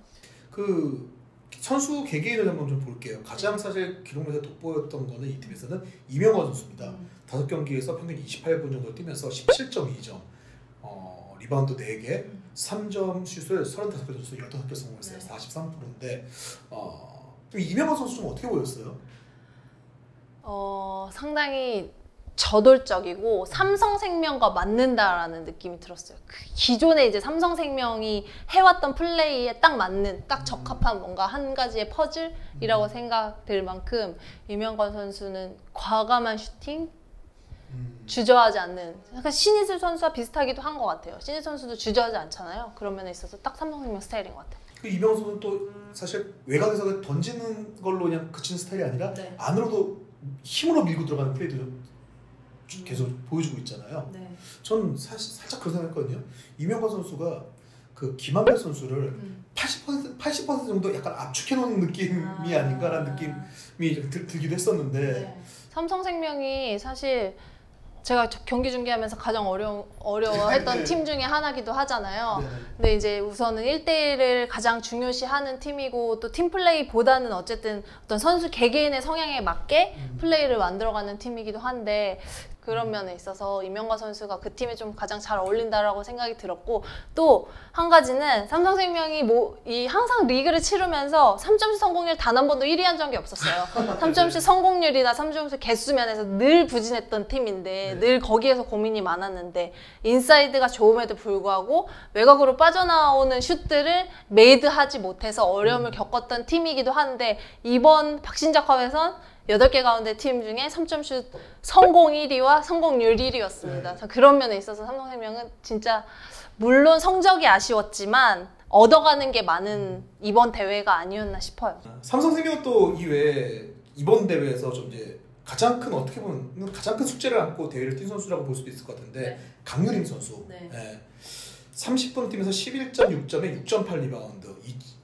그 선수 개개인을 한번 좀 볼게요. 가장 사실 기록에서 돋보였던 거는 이 팀에서는 이명환 선수입니다. 5경기에서 평균 28분 정도 뛰면서 17.2점, 리바운드 4개, 3점 슛을 35개 선수 15개 성공했어요. 43%인데 이명환 선수 좀 어떻게 보였어요? 상당히 저돌적이고 삼성생명과 맞는다라는 느낌이 들었어요. 기존에 이제 삼성생명이 해왔던 플레이에 딱 맞는, 딱 적합한 뭔가 한 가지의 퍼즐이라고 생각될 만큼 이명관 선수는 과감한 슈팅, 주저하지 않는, 약간 신이슬 선수와 비슷하기도 한 것 같아요. 신이슬 선수도 주저하지 않잖아요. 그런 면에 있어서 딱 삼성생명 스타일인 것 같아요. 그 이명관 선수는 또 사실 외곽에서 던지는 걸로 그냥 그치는 스타일이 아니라 안으로도 힘으로 밀고 들어가는 플레이도 좀 계속 보여주고 있잖아요. 전 사실 살짝 그런 생각했거든요. 이명관 선수가 그 김한별 선수를 80% 정도 약간 압축해놓은 느낌이 아닌가라는 느낌이 들기도 했었는데 삼성생명이 사실 제가 경기 중계하면서 가장 어려워했던 팀 중에 하나기도 하잖아요. 근데 이제 우선은 1대1을 가장 중요시하는 팀이고 또 팀플레이보다는 어쨌든 어떤 선수 개개인의 성향에 맞게 플레이를 만들어가는 팀이기도 한데 그런 면에 있어서 이명관 선수가 그 팀에 좀 가장 잘 어울린다라고 생각이 들었고 또 한 가지는 삼성생명이 항상 리그를 치르면서 3점슛 성공률 단 한 번도 1위 한 적이 없었어요. 3점슛 성공률이나 3점슛 개수 면에서 늘 부진했던 팀인데 늘 거기에서 고민이 많았는데 인사이드가 좋음에도 불구하고 외곽으로 빠져나오는 슛들을 메이드하지 못해서 어려움을 겪었던 팀이기도 한데 이번 박신자컵에선 8개 가운데 팀 중에 3점슛 성공 1위와 성공률 1위였습니다. 그런 면에 있어서 삼성생명은 진짜 물론 성적이 아쉬웠지만 얻어가는 게 많은 이번 대회가 아니었나 싶어요. 삼성생명은 또 이외에 이번 대회에서 좀 이제 가장 큰 어떻게 보면 가장 큰 숙제를 안고 대회를 뛴 선수라고 볼 수도 있을 것 같은데 네. 강유림 선수. 네. 30분 팀에서 11.6점에 6.8 리바운드,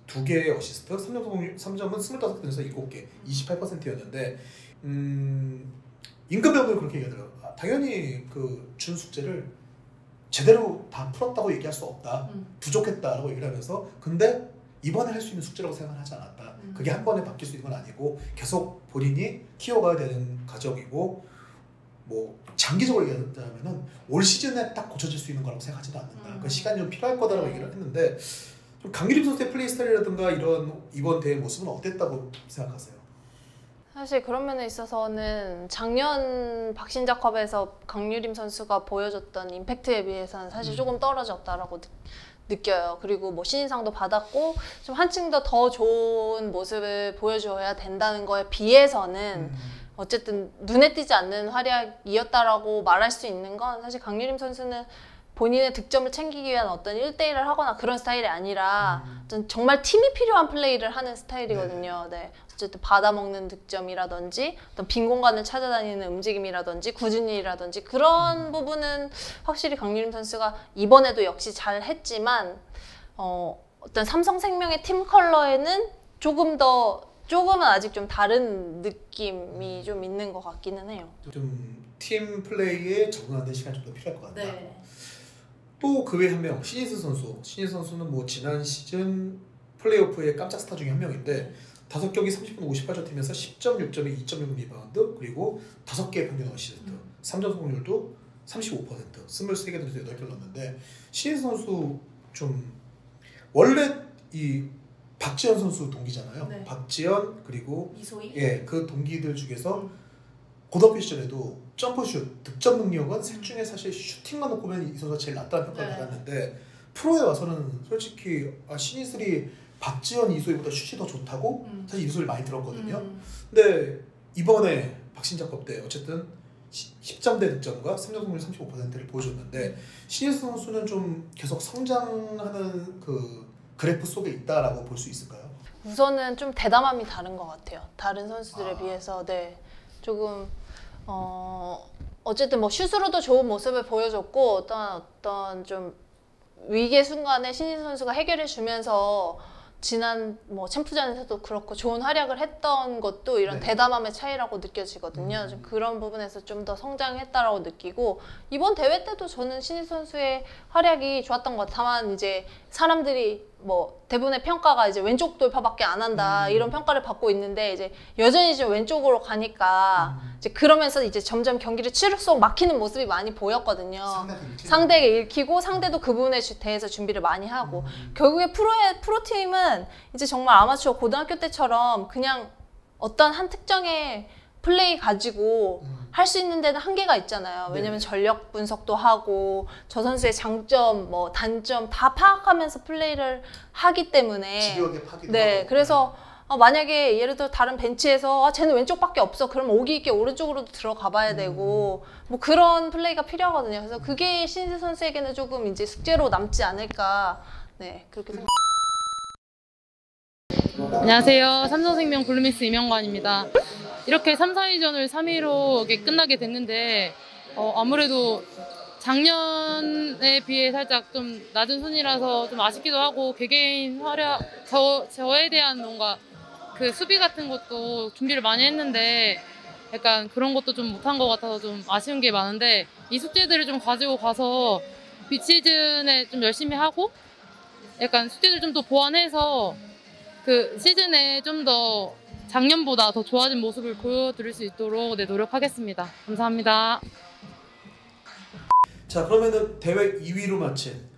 2개의 어시스트, 3점은 25분에서 7개, 28%였는데 임금병도 그렇게 얘기하더라고요. 당연히 그 준 숙제를 제대로 다 풀었다고 얘기할 수 없다. 부족했다라고 얘기를 하면서 근데 이번에 할 수 있는 숙제라고 생각을 하지 않았다. 그게 한 번에 바뀔 수 있는 건 아니고 계속 본인이 키워가야 되는 과정이고 뭐 장기적으로 얘기하자면은 올 시즌에 딱 고쳐질 수 있는 거라고 생각하지도 않는다. 그 시간이 좀 필요할 거다라고 얘기를 했는데 좀 강유림 선수의 플레이 스타일이라든가 이런 이번 대회 모습은 어땠다고 생각하세요? 사실 그런 면에 있어서는 작년 박신자컵에서 강유림 선수가 보여줬던 임팩트에 비해서는 사실 조금 떨어졌다라고 느껴요. 그리고 뭐 신인상도 받았고 좀 한층 더 좋은 모습을 보여줘야 된다는 거에 비해서는 어쨌든 눈에 띄지 않는 활약이었다라고 말할 수 있는 건 사실 강유림 선수는 본인의 득점을 챙기기 위한 어떤 1대1을 하거나 그런 스타일이 아니라 정말 팀이 필요한 플레이를 하는 스타일이거든요. 네. 어쨌든 받아먹는 득점이라든지 어떤 빈 공간을 찾아다니는 움직임이라든지 꾸준히라든지 그런 부분은 확실히 강유림 선수가 이번에도 역시 잘 했지만 어떤 삼성생명의 팀 컬러에는 조금은 아직 좀 다른 느낌이 좀 있는 것 같기는 해요. 좀 팀 플레이에 적응하는 시간이 좀 더 필요할 것 같다. 네. 또 그 외에 한 명 신인수 선수. 신인수 선수는 뭐 지난 시즌 플레이오프의 깜짝 스타 중에 한 명인데 5경기 30분 58초 팀에서 10.6점에 2.6 리바운드 그리고 5개의 평균 어시스트 3점 성공률도 35% 23개 던져서 8개를 넣었는데 신인수 선수 좀 원래 이 박지현 선수 동기잖아요. 네. 박지현 그리고 이소희? 예, 그 동기들 중에서 고등학교 시절에도 점프슛, 득점 능력은 셋 중에 사실 슈팅만 놓고 보면 이 선수가 제일 낫다는 평가를 받았는데 프로에 와서는 솔직히 신인들이 박지현, 이소희보다 슛이 더 좋다고 사실 이 소리를 많이 들었거든요. 근데 이번에 박신자컵 때 어쨌든 10점대 득점과 3점 성공률 35%를 보여줬는데 신인수 선수는 좀 계속 성장하는 그 그래프 속에 있다라고 볼 수 있을까요? 우선은 좀 대담함이 다른 것 같아요. 다른 선수들에 비해서. 네. 조금 어쨌든 뭐 슛으로도 좋은 모습을 보여줬고 어떤 좀 위기의 순간에 신인 선수가 해결해 주면서 지난 뭐 챔프전에서도 그렇고 좋은 활약을 했던 것도 이런 대담함의 차이라고 느껴지거든요. 좀 그런 부분에서 좀 더 성장했다라고 느끼고 이번 대회 때도 저는 신인 선수의 활약이 좋았던 것 같아요. 다만 이제 사람들이 뭐 대부분의 평가가 이제 왼쪽 돌파밖에 안 한다 이런 평가를 받고 있는데 이제 여전히 좀 왼쪽으로 가니까 이제 그러면서 이제 점점 경기를 치를수록 막히는 모습이 많이 보였거든요. 상대에게 읽히고 상대도 그 부분에 대해서 준비를 많이 하고 결국에 프로팀은 이제 정말 아마추어 고등학교 때처럼 그냥 어떤 한 특정의 플레이 가지고 할 수 있는 데는 한계가 있잖아요. 왜냐면 전력 분석도 하고 저 선수의 장점, 뭐 단점 다 파악하면서 플레이를 하기 때문에 집요하게 파기도 네, 하고. 그래서 만약에 예를 들어 다른 벤치에서 쟤는 왼쪽밖에 없어. 그럼 오기 있게 오른쪽으로도 들어가 봐야 되고 뭐 그런 플레이가 필요하거든요. 그래서 그게 신인수 선수에게는 조금 이제 숙제로 남지 않을까. 네, 그렇게 생각합니다. 안녕하세요. 삼성생명 블루미스 이명관입니다. 이렇게 3, 4위전을 3위로 끝나게 됐는데 아무래도 작년에 비해 살짝 좀 낮은 순위라서 좀 아쉽기도 하고 개개인 활약, 저에 대한 뭔가 그 수비 같은 것도 준비를 많이 했는데 약간 그런 것도 좀 못한 것 같아서 좀 아쉬운 게 많은데 이 숙제들을 좀 가지고 가서 비시즌에 좀 열심히 하고 약간 숙제를 좀 더 보완해서 그 시즌에 좀 더 작년보다 더 좋아진 모습을 보여드릴 수 있도록 노력하겠습니다. 감사합니다. 자, 그러면은 대회 2위로 마친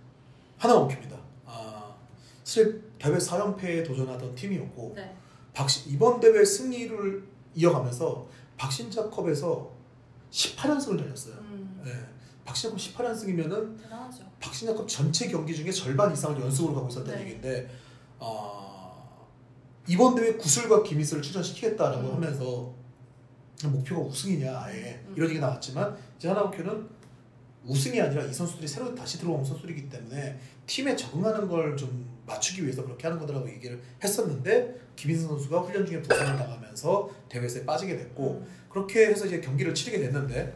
하나원큐입니다. 사실 대회 4연패에 도전하던 팀이었고 네. 이번 대회 승리를 이어가면서 박신자컵에서 18연승을 달렸어요. 네. 박신자컵 18연승이면은 대단하죠. 박신자컵 전체 경기 중에 절반 이상을 연승으로 가고 있었다는 얘기인데 이번 대회 구슬과 기미스를 출전시키겠다라고 하면서 목표가 우승이냐 아예 이런 얘기 나왔지만 이제 하나오큐는 우승이 아니라 이 선수들이 새로 다시 들어온 선수들이기 때문에 팀에 적응하는 걸 좀 맞추기 위해서 그렇게 하는 거라고 얘기를 했었는데 김인승 선수가 훈련 중에 부상을 당하면서 대회에서 빠지게 됐고 그렇게 해서 이제 경기를 치르게 됐는데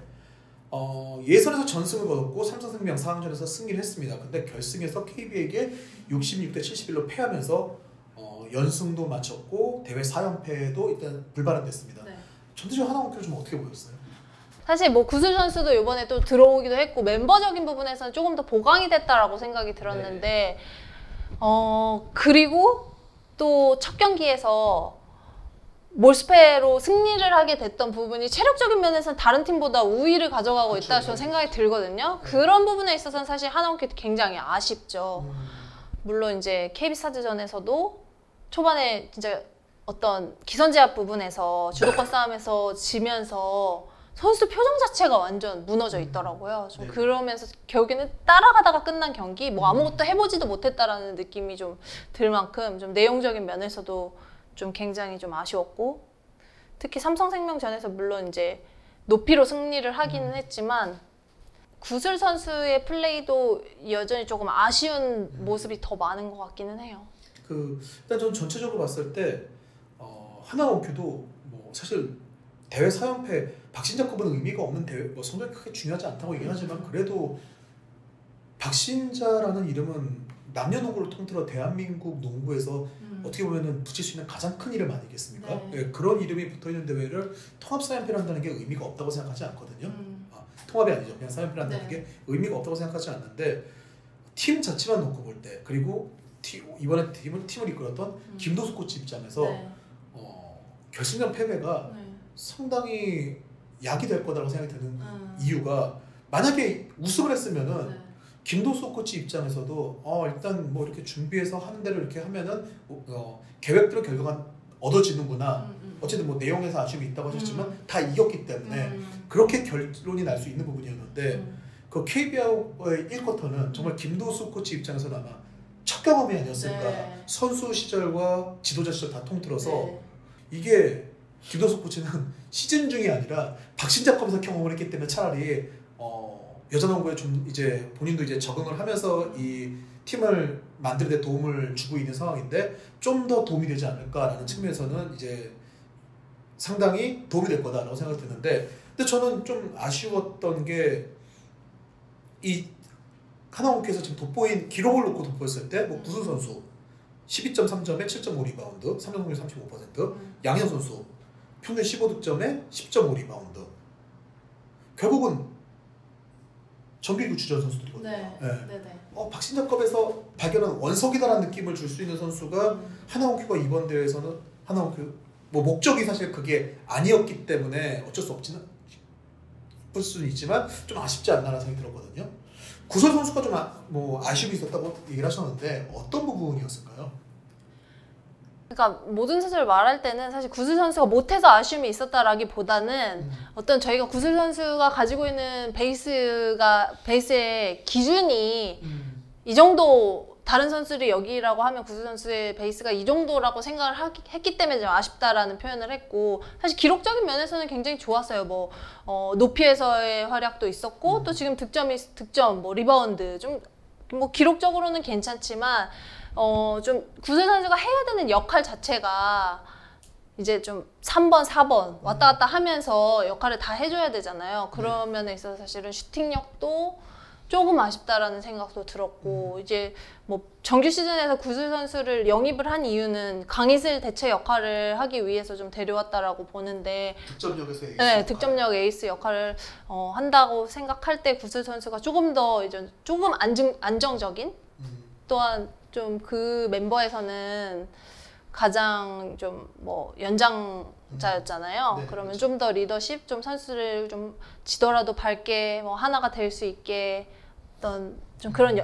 예선에서 전승을 거뒀고 삼성생명 4강전에서 승리를 했습니다. 근데 결승에서 KB에게 66대 71로 패하면서 연승도 마쳤고 대회 4연패도 일단 불발현됐습니다. 네. 전체적으로 하나원큐를 좀 어떻게 보였어요? 사실 뭐 구슬 선수도 이번에 또 들어오기도 했고 멤버적인 부분에서는 조금 더 보강이 됐다라고 생각이 들었는데 네. 그리고 또 첫 경기에서 몰스페로 승리를 하게 됐던 부분이 체력적인 면에서는 다른 팀보다 우위를 가져가고 그렇죠. 있다 저는 생각이 들거든요. 네. 그런 부분에 있어서는 사실 하나원큐 굉장히 아쉽죠. 물론 이제 KB스타즈전에서도 초반에 진짜 어떤 기선제압 부분에서 주도권 싸움에서 지면서 선수 표정 자체가 완전 무너져 있더라고요. 좀 네. 그러면서 결국에는 따라가다가 끝난 경기, 뭐 아무것도 해보지도 못했다라는 느낌이 좀 들 만큼 좀 내용적인 면에서도 좀 굉장히 좀 아쉬웠고 특히 삼성생명전에서 물론 이제 높이로 승리를 하기는 했지만 구슬 선수의 플레이도 여전히 조금 아쉬운 모습이 더 많은 것 같기는 해요. 일단 저는 전체적으로 봤을 때 하나원큐도 뭐 사실 대회 4연패 박신자급은 의미가 없는 대회 뭐 성적이 크게 중요하지 않다고 얘기는 하지만 그래도 박신자라는 이름은 남녀농구를 통틀어 대한민국 농구에서 어떻게 보면은 붙일 수 있는 가장 큰 이름 아니겠습니까? 네. 네, 그런 이름이 붙어있는 대회를 통합 4연패를 한다는 게 의미가 없다고 생각하지 않거든요. 통합이 아니죠. 그냥 4연패를 한다는 네. 게 의미가 없다고 생각하지 않는데 팀 자체만 놓고 볼 때 그리고 이번에 팀을 이끌었던 김도수 코치 입장에서 네. 결승전 패배가 네. 상당히 약이 될 거라고 생각이 드는 이유가 만약에 우승을 했으면은 네. 김도수 코치 입장에서도 일단 뭐 이렇게 준비해서 하는 대로 이렇게 하면은 계획대로 결과가 얻어지는구나. 어쨌든 뭐 내용에서 아쉬움이 있다고 하셨지만 다 이겼기 때문에 그렇게 결론이 날 수 있는 부분이었는데 그 KB와의 1쿼터는 정말 김도수 코치 입장에서는 아마 첫 경험이 아니었을까. 네. 선수 시절과 지도자 시절 다 통틀어서 네. 이게 김도수 코치는 시즌 중이 아니라 박신자컵에서 경험을 했기 때문에 차라리 여자농구에 좀 이제 본인도 이제 적응을 하면서 이 팀을 만드는 데 도움을 주고 있는 상황인데 좀 더 도움이 되지 않을까라는 측면에서는 이제 상당히 도움이 될 거다라고 생각이 드는데 근데 저는 좀 아쉬웠던 게 이 하나원큐에서 지금 돋보인 기록을 놓고 돋보였을 때 뭐 구슬 선수 12.3점에 7.5 리바운드, 3점 성공 35%, 양현 선수 평균 15득점에 10.5 리바운드. 결국은 정규리그 주전 선수들이거든요. 네. 네. 박신자컵에서 발견한 원석이다라는 느낌을 줄 수 있는 선수가 하나원큐가 이번 대회에서는 하나원큐 뭐 목적이 사실 그게 아니었기 때문에 어쩔 수 없지는 볼 수는 있지만 좀 아쉽지 않나라는 생각이 들었거든요. 구슬 선수가 좀 뭐 아쉬움이 있었다고 얘기를 하셨는데 어떤 부분이었을까요? 그러니까 모든 선수를 말할 때는 사실 구슬 선수가 못해서 아쉬움이 있었다라기보다는 어떤 저희가 구슬 선수가 가지고 있는 베이스의 기준이 이 정도 다른 선수들이 여기라고 하면 구슬 선수의 베이스가 이 정도라고 생각을 했기 때문에 좀 아쉽다라는 표현을 했고 사실 기록적인 면에서는 굉장히 좋았어요. 뭐 높이에서의 활약도 있었고 또 지금 득점, 뭐 리바운드 좀 뭐 기록적으로는 괜찮지만 좀 구슬 선수가 해야 되는 역할 자체가 이제 좀 3번, 4번 왔다 갔다 하면서 역할을 다 해줘야 되잖아요. 그런 면에 있어서 사실은 슈팅력도 조금 아쉽다라는 생각도 들었고 이제 뭐 정규 시즌에서 구슬 선수를 영입을 한 이유는 강희슬 대체 역할을 하기 위해서 좀 데려왔다라고 보는데 득점력에서 에이스 네, 득점력 에이스 역할을 한다고 생각할 때 구슬 선수가 조금 더 이제 조금 안정적인 또한 좀 그 멤버에서는 가장 좀 뭐 연장자였잖아요. 네, 그러면 그렇죠. 좀 더 리더십, 좀 선수를 좀 지더라도 밝게 뭐 하나가 될 수 있게 어떤 좀 그런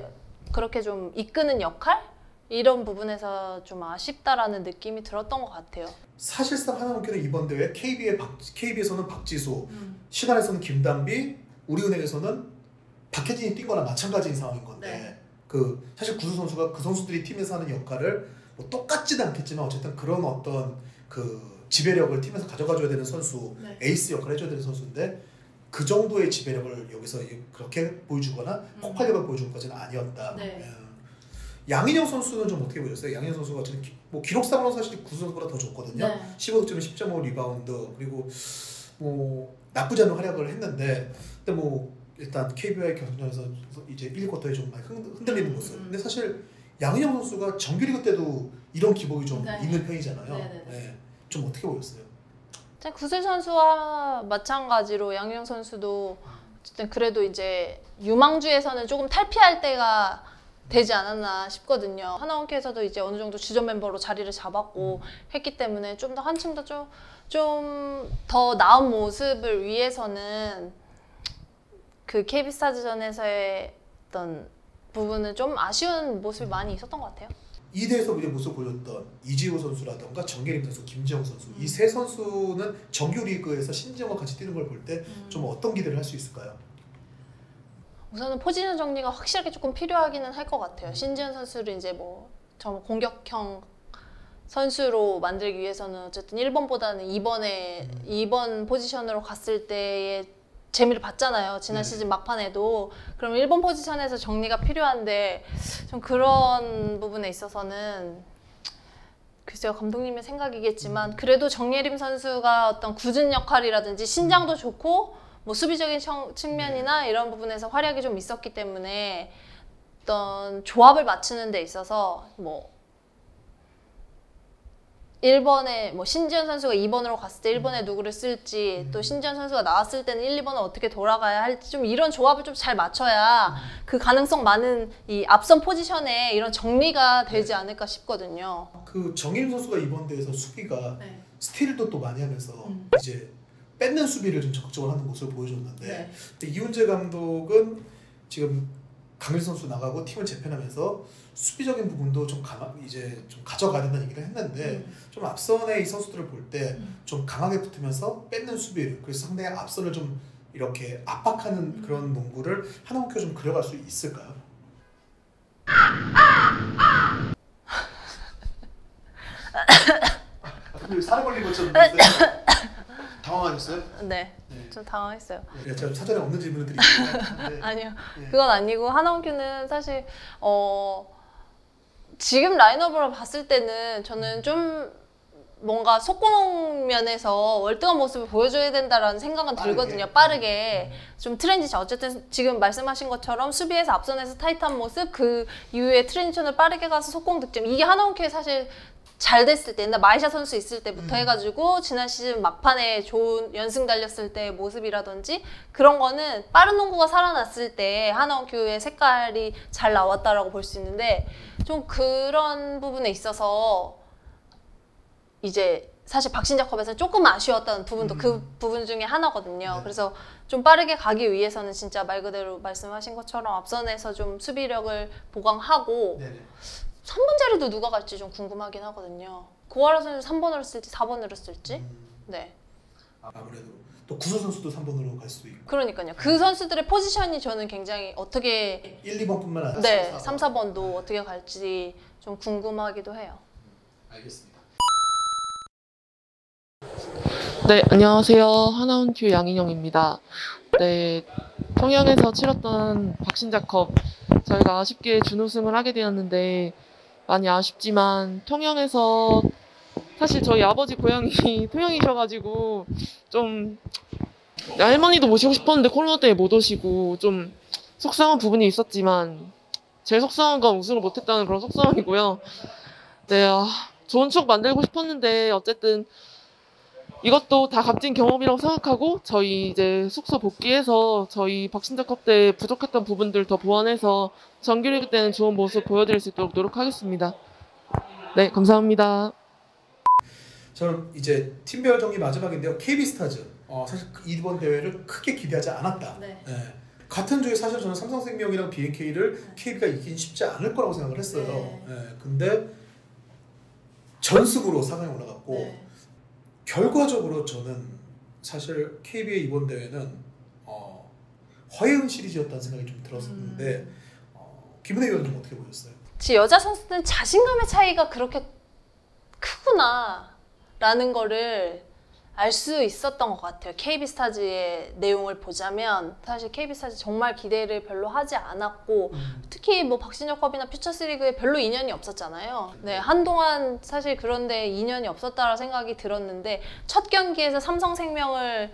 그렇게 좀 이끄는 역할 이런 부분에서 좀 아쉽다라는 느낌이 들었던 것 같아요. 사실상 하나원큐는 이번 대회 KB에서는 박지수, 신한에서는 김단비, 우리은행에서는 박혜진이 뛴 거나 마찬가지인 상황인 건데 네. 사실 구슬 선수가 그 선수들이 팀에서 하는 역할을 뭐 똑같지는 않겠지만 어쨌든 그런 어떤 지배력을 팀에서 가져가줘야 되는 선수, 네. 에이스 역할을 해줘야 되는 선수인데 그 정도의 지배력을 여기서 그렇게 보여주거나 폭발력을 보여준 것은 아니었다. 네. 양인영 선수는 좀 어떻게 보셨어요? 양인영 선수가 저는 뭐 기록상으로는 사실 구수 선수보다 더 좋거든요. 네. 15득점, 10.5 리바운드 그리고 뭐 나쁘지 않은 활약을 했는데 근데 뭐 일단 KBO의 경기장에서 이제 1쿼터에 좀 많이 흔들리는 모습. 근데 사실 양인영 선수가 정규리그 때도 이런 기복이 좀 네. 있는 편이잖아요. 네. 네. 좀 어떻게 보였어요? 구슬 선수와 마찬가지로 양인영 선수도 어쨌든 그래도 이제 유망주에서는 조금 탈피할 때가 되지 않았나 싶거든요. 하나원큐에서도 이제 어느 정도 주전 멤버로 자리를 잡았고 했기 때문에 좀 더 한층 더 좀 더 나은 모습을 위해서는 그 KB스타즈전에서의 어떤 부분은 좀 아쉬운 모습이 많이 있었던 것 같아요. 2대에서 이제 모습 보였던 이지호 선수라던가 정계림 선수, 김지영 선수 이 세 선수는 정규리그에서 신지영과 같이 뛰는 걸 볼 때 좀 어떤 기대를 할 수 있을까요? 우선은 포지션 정리가 확실하게 조금 필요하기는 할 것 같아요. 신지현 선수를 이제 뭐 좀 공격형 선수로 만들기 위해서는 어쨌든 1번보다는 2번 포지션으로 갔을 때의 재미를 봤잖아요. 지난 시즌 막판에도. 그럼 1번 포지션에서 정리가 필요한데 좀 그런 부분에 있어서는 글쎄요, 감독님의 생각이겠지만 그래도 정예림 선수가 어떤 굳은 역할이라든지 신장도 좋고 뭐 수비적인 측면이나 이런 부분에서 활약이 좀 있었기 때문에 어떤 조합을 맞추는 데 있어서 뭐 1번에 뭐 신지현 선수가 2번으로 갔을 때 1번에 누구를 쓸지 또 신지현 선수가 나왔을 때는 1, 2번을 어떻게 돌아가야 할지 좀 이런 조합을 좀 잘 맞춰야 그 가능성 많은 이 앞선 포지션에 이런 정리가 되지 않을까 싶거든요. 그 정일 선수가 이번 대회에서 수비가 네. 스틸도 또 많이 하면서 이제 뺏는 수비를 좀 적극적으로 하는 모습을 보여줬는데 네. 근데 이훈재 감독은 지금 강일 선수 나가고 팀을 재편하면서 수비적인 부분도 좀 이제 좀 가져가야 된다는 얘기를 했는데 좀 앞선의 이 선수들을 볼 때 좀 강하게 붙으면서 뺏는 수비를 그래서 상대의 앞선을 좀 이렇게 압박하는 그런 농구를 하나원큐가 좀 그려갈 수 있을까요? 살을 걸린 것처럼 당황하셨어요? 네. 좀 당황했어요. 제가 사전에 없는 질문을 드리겠는데 아니요. 그건 아니고 하나원큐는 사실 지금 라인업으로 봤을 때는 저는 좀 뭔가 속공 면에서 월등한 모습을 보여줘야 된다라는 생각은 들거든요. 빠르게. 좀 트랜지션. 어쨌든 지금 말씀하신 것처럼 수비에서 앞선에서 타이트한 모습, 그 이후에 트랜지션을 빠르게 가서 속공 득점. 이게 하나원큐에 사실 잘 됐을 때, 옛날 마이샤 선수 있을 때부터 해가지고 지난 시즌 막판에 좋은 연승 달렸을 때의 모습이라든지 그런 거는 빠른 농구가 살아났을 때 하나원큐의 색깔이 잘 나왔다라고 볼 수 있는데 좀 그런 부분에 있어서 이제 사실 박신자컵에서는 조금 아쉬웠던 부분도 그 부분 중에 하나거든요. 네. 그래서 좀 빠르게 가기 위해서는 진짜 말 그대로 말씀하신 것처럼 앞선에서 좀 수비력을 보강하고 네네. 3번 자리도 누가 갈지 좀 궁금하긴 하거든요. 고아라 선수 3번으로 쓸지 4번으로 쓸지. 네. 아무래도 또 구수 선수도 3번으로 갈 수도 있고. 그러니까요. 그 선수들의 포지션이 저는 굉장히 어떻게 1, 2번뿐만 아니라 네, 3, 4번도 어떻게 갈지 좀 궁금하기도 해요. 알겠습니다. 네, 안녕하세요. 하나원큐 양인영입니다. 네, 평양에서 치렀던 박신자컵 저희가 아쉽게 준우승을 하게 되었는데 많이 아쉽지만 평양에서 사실 저희 아버지 고향이 평양이셔가지고 좀 할머니도 모시고 싶었는데 코로나 때문에 못 오시고 좀 속상한 부분이 있었지만 제일 속상한 건 우승을 못했다는 그런 속상함이고요. 네, 좋은 추억 만들고 싶었는데 어쨌든 이것도 다 값진 경험이라고 생각하고 저희 이제 숙소 복귀해서 저희 박신자컵 때 부족했던 부분들 더 보완해서 정규리그 때는 좋은 모습 보여드릴 수 있도록 노력하겠습니다. 네, 감사합니다. 저는 이제 팀별 정리 마지막인데요. KB스타즈 사실 이번 대회를 크게 기대하지 않았다. 네. 네. 같은 조에 사실 저는 삼성생명이랑 BNK를 KB가 이기긴 쉽지 않을 거라고 생각을 했어요. 네. 네. 근데 전승으로 4강에 올라갔고 네. 결과적으로 저는 사실 KB의 이번 대회는 허예은 시리즈였다는 생각이 좀 들었었는데 김은혜 의원은 좀 어떻게 보셨어요? 여자 선수들은 자신감의 차이가 그렇게 크구나 라는 거를 알 수 있었던 것 같아요. KB스타즈의 내용을 보자면 사실 KB스타즈 정말 기대를 별로 하지 않았고 특히 뭐 박신적컵이나 퓨처스리그에 별로 인연이 없었잖아요. 네, 한동안 사실 그런데 인연이 없었다라 생각이 들었는데 첫 경기에서 삼성생명을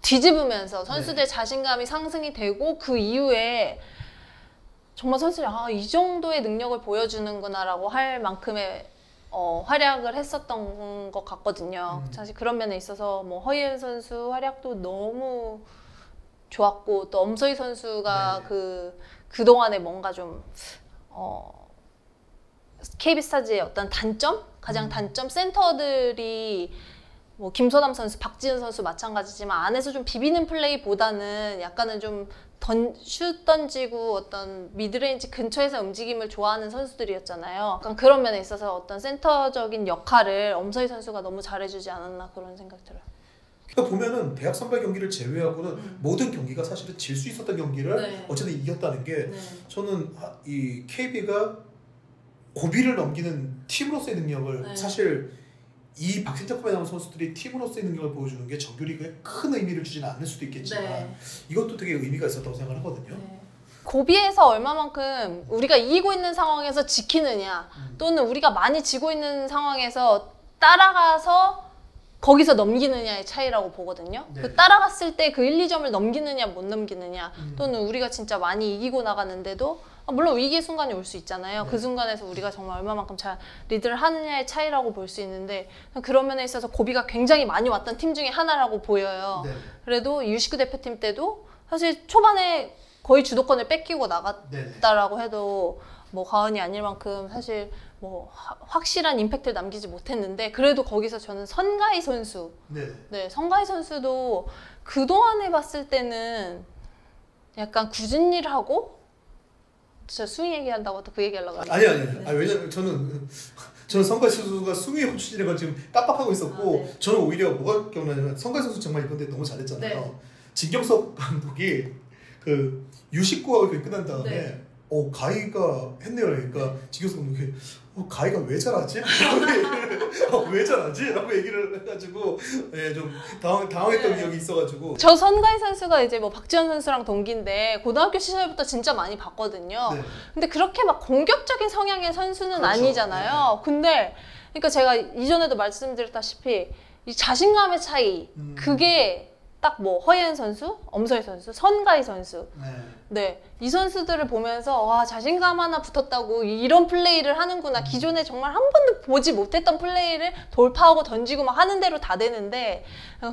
뒤집으면서 선수들의 자신감이 상승이 되고 그 이후에 정말 선수들이 이 정도의 능력을 보여주는구나라고 할 만큼의 활약을 했었던 것 같거든요. 사실 그런 면에 있어서 뭐 허예은 선수 활약도 너무 좋았고 또 엄서희 선수가 그동안에 뭔가 좀 KB스타즈의 어떤 단점? 가장 단점 센터들이 뭐 김소담 선수, 박지은 선수 마찬가지지만 안에서 좀 비비는 플레이보다는 약간은 좀 슛 던지고 어떤 미드레인지 근처에서 움직임을 좋아하는 선수들이었잖아요. 약간 그런 면에 있어서 어떤 센터적인 역할을 엄서희 선수가 너무 잘해주지 않았나 그런 생각이 들어요. 그러니까 보면은 대학 선발 경기를 제외하고는 모든 경기가 사실은 질 수 있었던 경기를 어쨌든 이겼다는 게 저는 이 KB가 고비를 넘기는 팀으로서의 능력을 사실 이 박신적컵에 나온 선수들이 팀으로서의 능력을 보여주는 게 정규리그에 큰 의미를 주지는 않을 수도 있겠지만 이것도 되게 의미가 있었다고 생각하거든요. 고비에서 얼마만큼 우리가 이기고 있는 상황에서 지키느냐 또는 우리가 많이 지고 있는 상황에서 따라가서 거기서 넘기느냐의 차이라고 보거든요. 그 따라갔을 때 그 1, 2점을 넘기느냐 못 넘기느냐 또는 우리가 진짜 많이 이기고 나가는데도 물론 위기의 순간이 올 수 있잖아요. 그 순간에서 우리가 정말 얼마만큼 잘 리드를 하느냐의 차이라고 볼 수 있는데 그런 면에 있어서 고비가 굉장히 많이 왔던 팀 중에 하나라고 보여요. 그래도 U19 대표팀 때도 사실 초반에 거의 주도권을 뺏기고 나갔다라고 해도 뭐 과언이 아닐 만큼 사실 뭐 확실한 임팩트를 남기지 못했는데 그래도 거기서 저는 선가희 선수 선가희 선수도 그동안에 봤을 때는 약간 굳은 일 하고 진짜 수위 얘기한다고 또 그 얘기하려고 아니 왜냐면 저는 선가희 선수가 수위 호출이라는 걸 지금 깜빡하고 있었고 저는 오히려 뭐가 기억나냐면 선가희 선수 정말 이번 대 너무 잘했잖아요. 진경석 감독이 그 U19하고 끝난 다음에 가희가 했네요. 그러니까 진경석 감독이 가희가 왜 잘하지? 왜 잘하지? 라고 얘기를 해가지고 좀 당황했던 기억이 있어가지고 저 선가희 선수가 이제 뭐 박지현 선수랑 동기인데 고등학교 시절부터 진짜 많이 봤거든요. 근데 그렇게 막 공격적인 성향의 선수는 아니잖아요. 근데 그러니까 제가 이전에도 말씀드렸다시피 이 자신감의 차이 그게 딱 뭐 허예은 선수, 엄서희 선수, 선가희 선수 이 선수들을 보면서 와 자신감 하나 붙었다고 이런 플레이를 하는구나. 기존에 정말 한 번도 보지 못했던 플레이를 돌파하고 던지고 막 하는 대로 다 되는데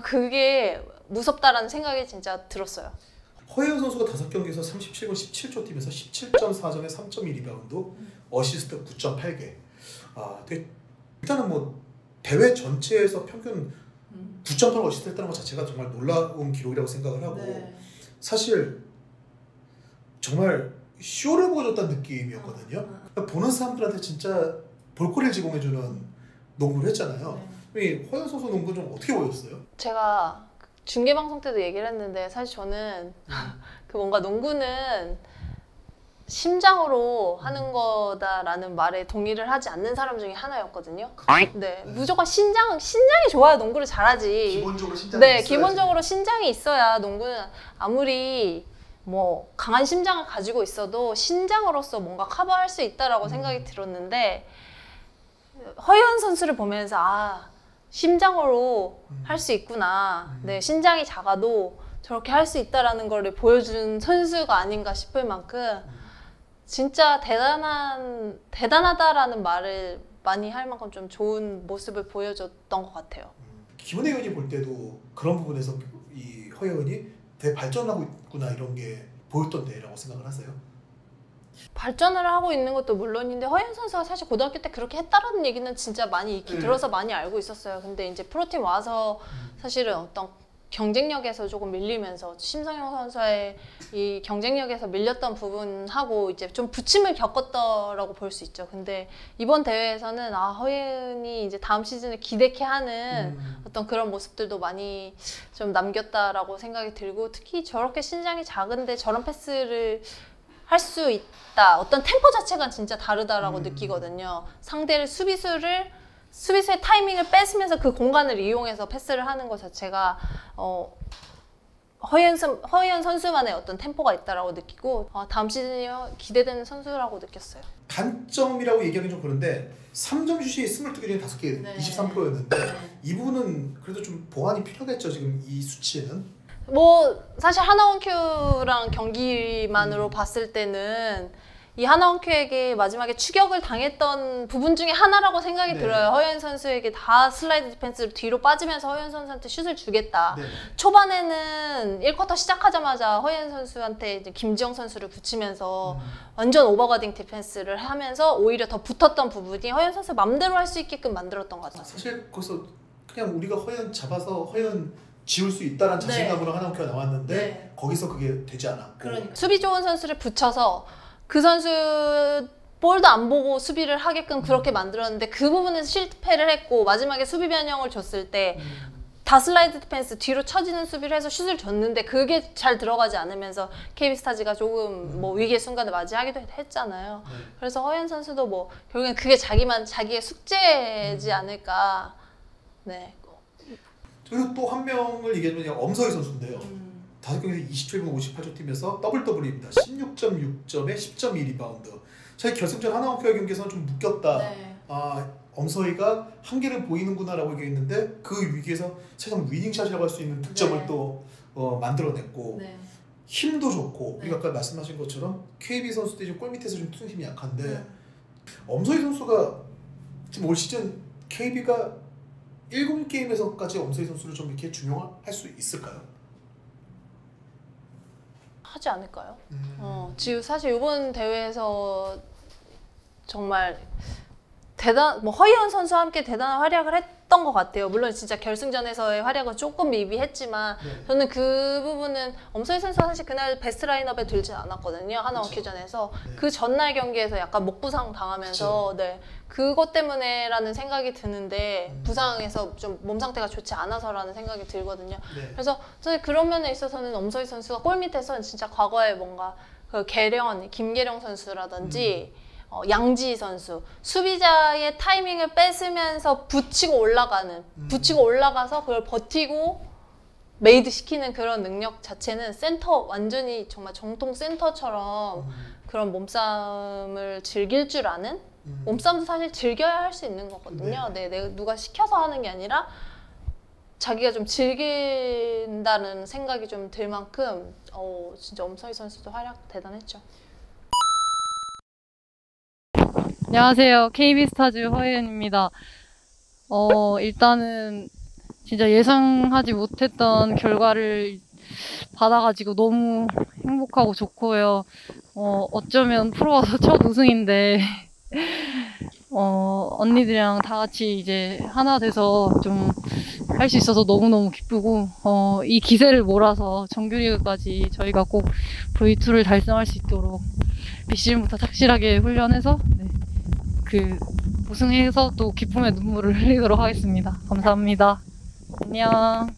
그게 무섭다라는 생각이 진짜 들었어요. 허예은 선수가 5경기에서 37분 17초 뛰면서 17.4점에 3.2 리바운드, 어시스트 9.8개. 일단은 뭐 대회 전체에서 평균 9.8 어시스트 했다는 것 자체가 정말 놀라운 기록이라고 생각을 하고 사실 정말 쇼를 보여줬다는 느낌이었거든요. 보는 사람들한테 진짜 볼거리를 제공해주는 농구를 했잖아요. 허예은 선수 농구는 좀 어떻게 보였어요? 제가 중계방송 때도 얘기를 했는데 사실 저는 그 뭔가 농구는 심장으로 하는 거다라는 말에 동의를 하지 않는 사람 중에 하나였거든요. 무조건 신장이 좋아야 농구를 잘하지. 기본적으로 신장이 있어야지. 기본적으로 신장이 있어야 농구는 아무리 뭐 강한 심장을 가지고 있어도 신장으로서 뭔가 커버할 수 있다라고 생각이 들었는데 허예은 선수를 보면서 심장으로 할 수 있구나. 신장이 작아도 저렇게 할 수 있다라는 걸 보여준 선수가 아닌가 싶을 만큼 진짜 대단하다라는 말을 많이 할 만큼 좀 좋은 모습을 보여줬던 것 같아요. 김은혜 의원이 볼 때도 그런 부분에서 이 허예은이 되게 발전하고 있구나 이런 게 보였던데라고 생각을 하세요? 발전을 하고 있는 것도 물론인데 허예은 선수가 사실 고등학교 때 그렇게 했다라는 얘기는 진짜 많이 익히 들어서 많이 알고 있었어요. 근데 이제 프로팀 와서 사실은 어떤 경쟁력에서 조금 밀리면서 심성영 선수의 이 경쟁력에서 밀렸던 부분하고 이제 좀 부침을 겪었다라고 볼 수 있죠. 근데 이번 대회에서는 허예은이 이제 다음 시즌을 기대케 하는 어떤 그런 모습들도 많이 좀 남겼다라고 생각이 들고 특히 저렇게 신장이 작은데 저런 패스를 할 수 있다. 어떤 템포 자체가 진짜 다르다라고 느끼거든요. 상대를 수비수를 수비수의 타이밍을 뺏으면서 그 공간을 이용해서 패스를 하는 것 자체가 허연 선수만의 어떤 템포가 있다라고 느끼고 다음 시즌이 기대되는 선수라고 느꼈어요. 단점이라고 얘기하기 좀 그런데 3점 슛이 22개 중에 5개, 네. 23%였는데 이 부분은 그래도 좀 보완이 필요하겠죠, 지금 이 수치는? 뭐 사실 하나원큐랑 경기만으로 봤을 때는 이 하나원큐에게 마지막에 추격을 당했던 부분 중에 하나라고 생각이 네. 들어요. 허연 선수에게 다 슬라이드 디펜스로 뒤로 빠지면서 허연 선수한테 슛을 주겠다. 네. 초반에는 1쿼터 시작하자마자 허연 선수한테 이제 김지영 선수를 붙이면서 완전 오버가딩 디펜스를 하면서 오히려 더 붙었던 부분이 허연 선수 맘대로 할 수 있게끔 만들었던 것 같아요. 사실 거기서 그냥 우리가 허연 잡아서 허연 지울 수 있다는 자신감으로 하나원큐가 나왔는데 네. 거기서 그게 되지 않았고 그러니까. 수비 좋은 선수를 붙여서 그 선수 볼도 안 보고 수비를 하게끔 그렇게 만들었는데 그 부분에서 실패를 했고 마지막에 수비 변형을 줬을 때 다 슬라이드 디펜스 뒤로 처지는 수비를 해서 슛을 줬는데 그게 잘 들어가지 않으면서 KB스타즈가 조금 뭐 위기의 순간을 맞이하기도 했잖아요. 네. 그래서 허연 선수도 뭐 결국엔 그게 자기의 숙제지 않을까. 네. 그리고 또 한 명을 얘기하면 엄서희 선수인데요. 5경기에서 27분 58초 뛰면서 더블입니다. 16.6점에 10.2 리바운드. 사실 결승전 하나원큐 경기에서는 좀 묶였다. 네. 엄서희가 한계를 보이는구나라고 얘기했는데 그 위기에서 세상 위닝샷이라고 할 수 있는 득점을 네. 또 만들어냈고 네. 힘도 좋고 네. 우리가 아까 말씀하신 것처럼 KB 선수들이 골 밑에서 좀 투는 힘이 약한데 네. 엄서희 선수가 지금 올 시즌 KB가 7게임에서까지 엄서희 선수를 좀 이렇게 중용할 수 있을까요? 하지 않을까요? 지금 사실 이번 대회에서 정말 뭐 허이언 선수와 함께 대단한 활약을 했던 것 같아요. 물론 진짜 결승전에서의 활약은 조금 미비했지만 네. 저는 그 부분은 엄서희 선수가 사실 그날 베스트 라인업에 들지 않았거든요. 하나원큐전에서 네. 그 전날 경기에서 약간 목 부상 당하면서 네, 그것 때문에라는 생각이 드는데 부상에서 좀 몸 상태가 좋지 않아서라는 생각이 들거든요. 네. 그래서 저는 그런 면에 있어서는 엄서희 선수가 골 밑에서 진짜 과거에 뭔가 그 김계령 선수라든지 양지희 선수 수비자의 타이밍을 뺏으면서 붙이고 올라가서 그걸 버티고 메이드 시키는 그런 능력 자체는 센터 완전히 정말 정통 센터처럼 그런 몸싸움을 즐길 줄 아는 몸싸움도 사실 즐겨야 할 수 있는 거거든요. 네, 내가 누가 시켜서 하는 게 아니라 자기가 좀 즐긴다는 생각이 좀 들 만큼 진짜 엄서희 선수도 활약 대단했죠. 안녕하세요. KB스타즈 허예은입니다. 일단은 진짜 예상하지 못했던 결과를 받아가지고 너무 행복하고 좋고요. 어쩌면 프로와서 첫 우승인데 언니들이랑 다 같이 이제 하나 돼서 좀 할 수 있어서 너무너무 기쁘고 이 기세를 몰아서 정규리그까지 저희가 꼭 V2를 달성할 수 있도록 비시즌부터 착실하게 훈련해서 그 우승해서 또 기쁨의 눈물을 흘리도록 하겠습니다. 감사합니다. 안녕.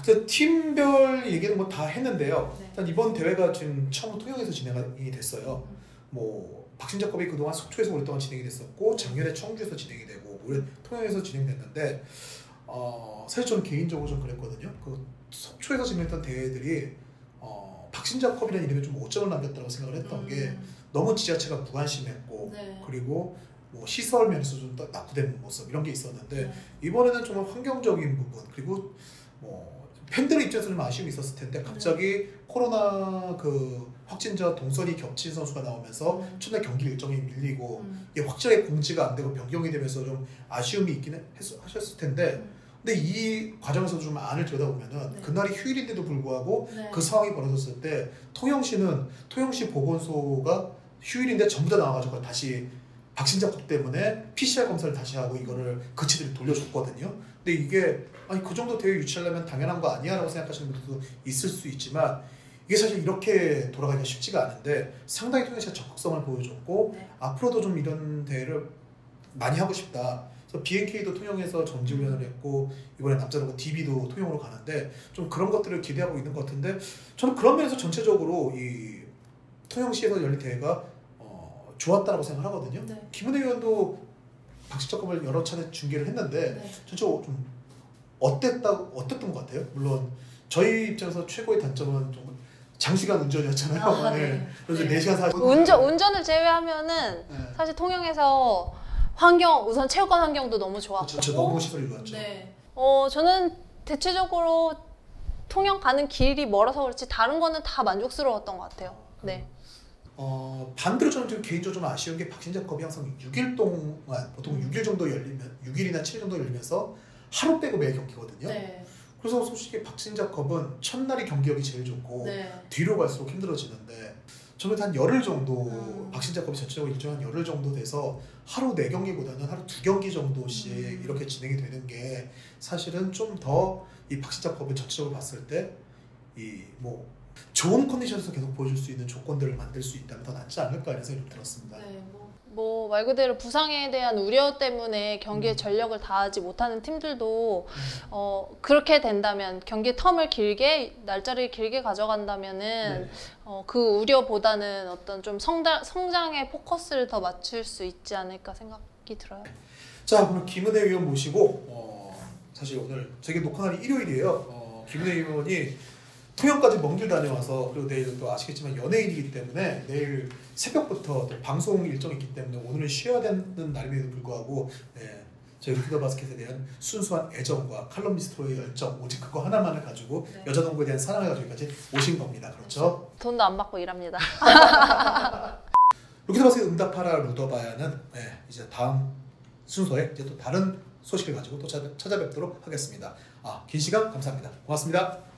이제 팀별 얘기는 뭐 다 했는데요. 일단 이번 대회가 지금 처음 통영에서 진행이 됐어요. 뭐 박신자컵이 그동안 속초에서 오랫동안 진행이 됐었고 작년에 청주에서 진행이 되고 올해 통영에서 진행됐는데 사실 저는 개인적으로 좀 그랬거든요. 그 속초에서 진행했던 대회들이 박신자컵이라는 이름에 좀 오점을 남겼다고 생각을 했던 게 너무 지자체가 무관심했고 그리고 뭐 시설 면에서 좀 낙후된 모습 이런 게 있었는데 이번에는 정말 환경적인 부분 그리고 뭐 팬들의 입장에서 좀 아쉬움이 있었을 텐데 갑자기 코로나 그 확진자 동선이 겹친 선수가 나오면서 첫날 경기 일정이 밀리고 이게 확실하게 공지가 안 되고 변경이 되면서 좀 아쉬움이 있긴 하셨을 텐데 근데 이 과정에서 좀 안을 들여다보면은 그날이 휴일인데도 불구하고 그 상황이 벌어졌을 때 통영시 보건소가 휴일인데 전부 다 나와가지고 다시 박신자컵 때문에 PCR 검사를 다시 하고 이거를 거치들이 돌려줬거든요. 근데 이게 아니 그 정도 대회 유치하려면 당연한 거 아니야 라고 생각하시는 분들도 있을 수 있지만 이게 사실 이렇게 돌아가기가 쉽지가 않은데 상당히 통영시가 적극성을 보여줬고 앞으로도 좀 이런 대회를 많이 하고 싶다. 그래서 BNK도 통영에서 전지훈련을 했고 이번에 남자노고 DB도 통영으로 가는데 좀 그런 것들을 기대하고 있는 것 같은데 저는 그런 면에서 전체적으로 이 통영시에서 열린 대회가 좋았다라고 생각하거든요. 김은혜 의원도 박신자컵을 여러 차례 중계를 했는데 전체적으로 좀 어땠던 것 같아요? 물론 저희 입장에서 최고의 단점은 좀 장시간 운전이었잖아요. 네. 그래서 4시간 40분. 운전을 제외하면은 사실 통영에서 우선 체육관 환경도 너무 좋았고. 그렇죠. 너무 시설이 좋았죠. 네. 저는 대체적으로 통영 가는 길이 멀어서 그렇지 다른 거는 다 만족스러웠던 것 같아요. 네. 반대로 저는 좀 개인적으로 좀 아쉬운 게 박신자컵이 항상 6일 동안 보통 6일 정도 열리면 6일이나 7일 정도 열리면서 하루 빼고 매 경기거든요. 네. 그래서 솔직히 박신자컵은 첫날이 경기력이 제일 좋고 뒤로 갈수록 힘들어지는데 저는 한 열흘 정도 박신자컵이 전체적으로 일정 한 열흘 정도 돼서 하루 4경기보다는 하루 2경기 정도씩 이렇게 진행이 되는 게 사실은 좀 더 이 박신자컵을 전체적으로 봤을 때 이 뭐 좋은 컨디션에서 계속 보여줄 수 있는 조건들을 만들 수 있다면 더 낫지 않을까 이런 생각이 들었습니다. 네, 뭐 말 그대로 부상에 대한 우려 때문에 경기에 전력을 다하지 못하는 팀들도 그렇게 된다면 경기 텀을 길게 날짜를 길게 가져간다면은 그 우려보다는 어떤 좀 성장에 포커스를 더 맞출 수 있지 않을까 생각이 들어요. 자, 오늘 김은혜 위원 모시고 사실 오늘 저희 녹화 날이 일요일이에요. 김은혜 위원이 통영까지 먼 길 다녀와서 그리고 내일 또 아시겠지만 연예인이기 때문에 내일 새벽부터 또 방송 일정이 있기 때문에 오늘은 쉬어야 되는 날임에도 불구하고 저희 루키더 바스켓에 대한 순수한 애정과 칼럼니스트로의 열정 오직 그거 하나만을 가지고 여자 농구에 대한 사랑을 가지고 여기까지 오신 겁니다. 그렇죠? 돈도 안 받고 일합니다. 루키더 바스켓 응답하라 루더바야는 이제 다음 순서에 이제 또 다른 소식을 가지고 또 찾아뵙도록 하겠습니다. 긴 시간 감사합니다. 고맙습니다.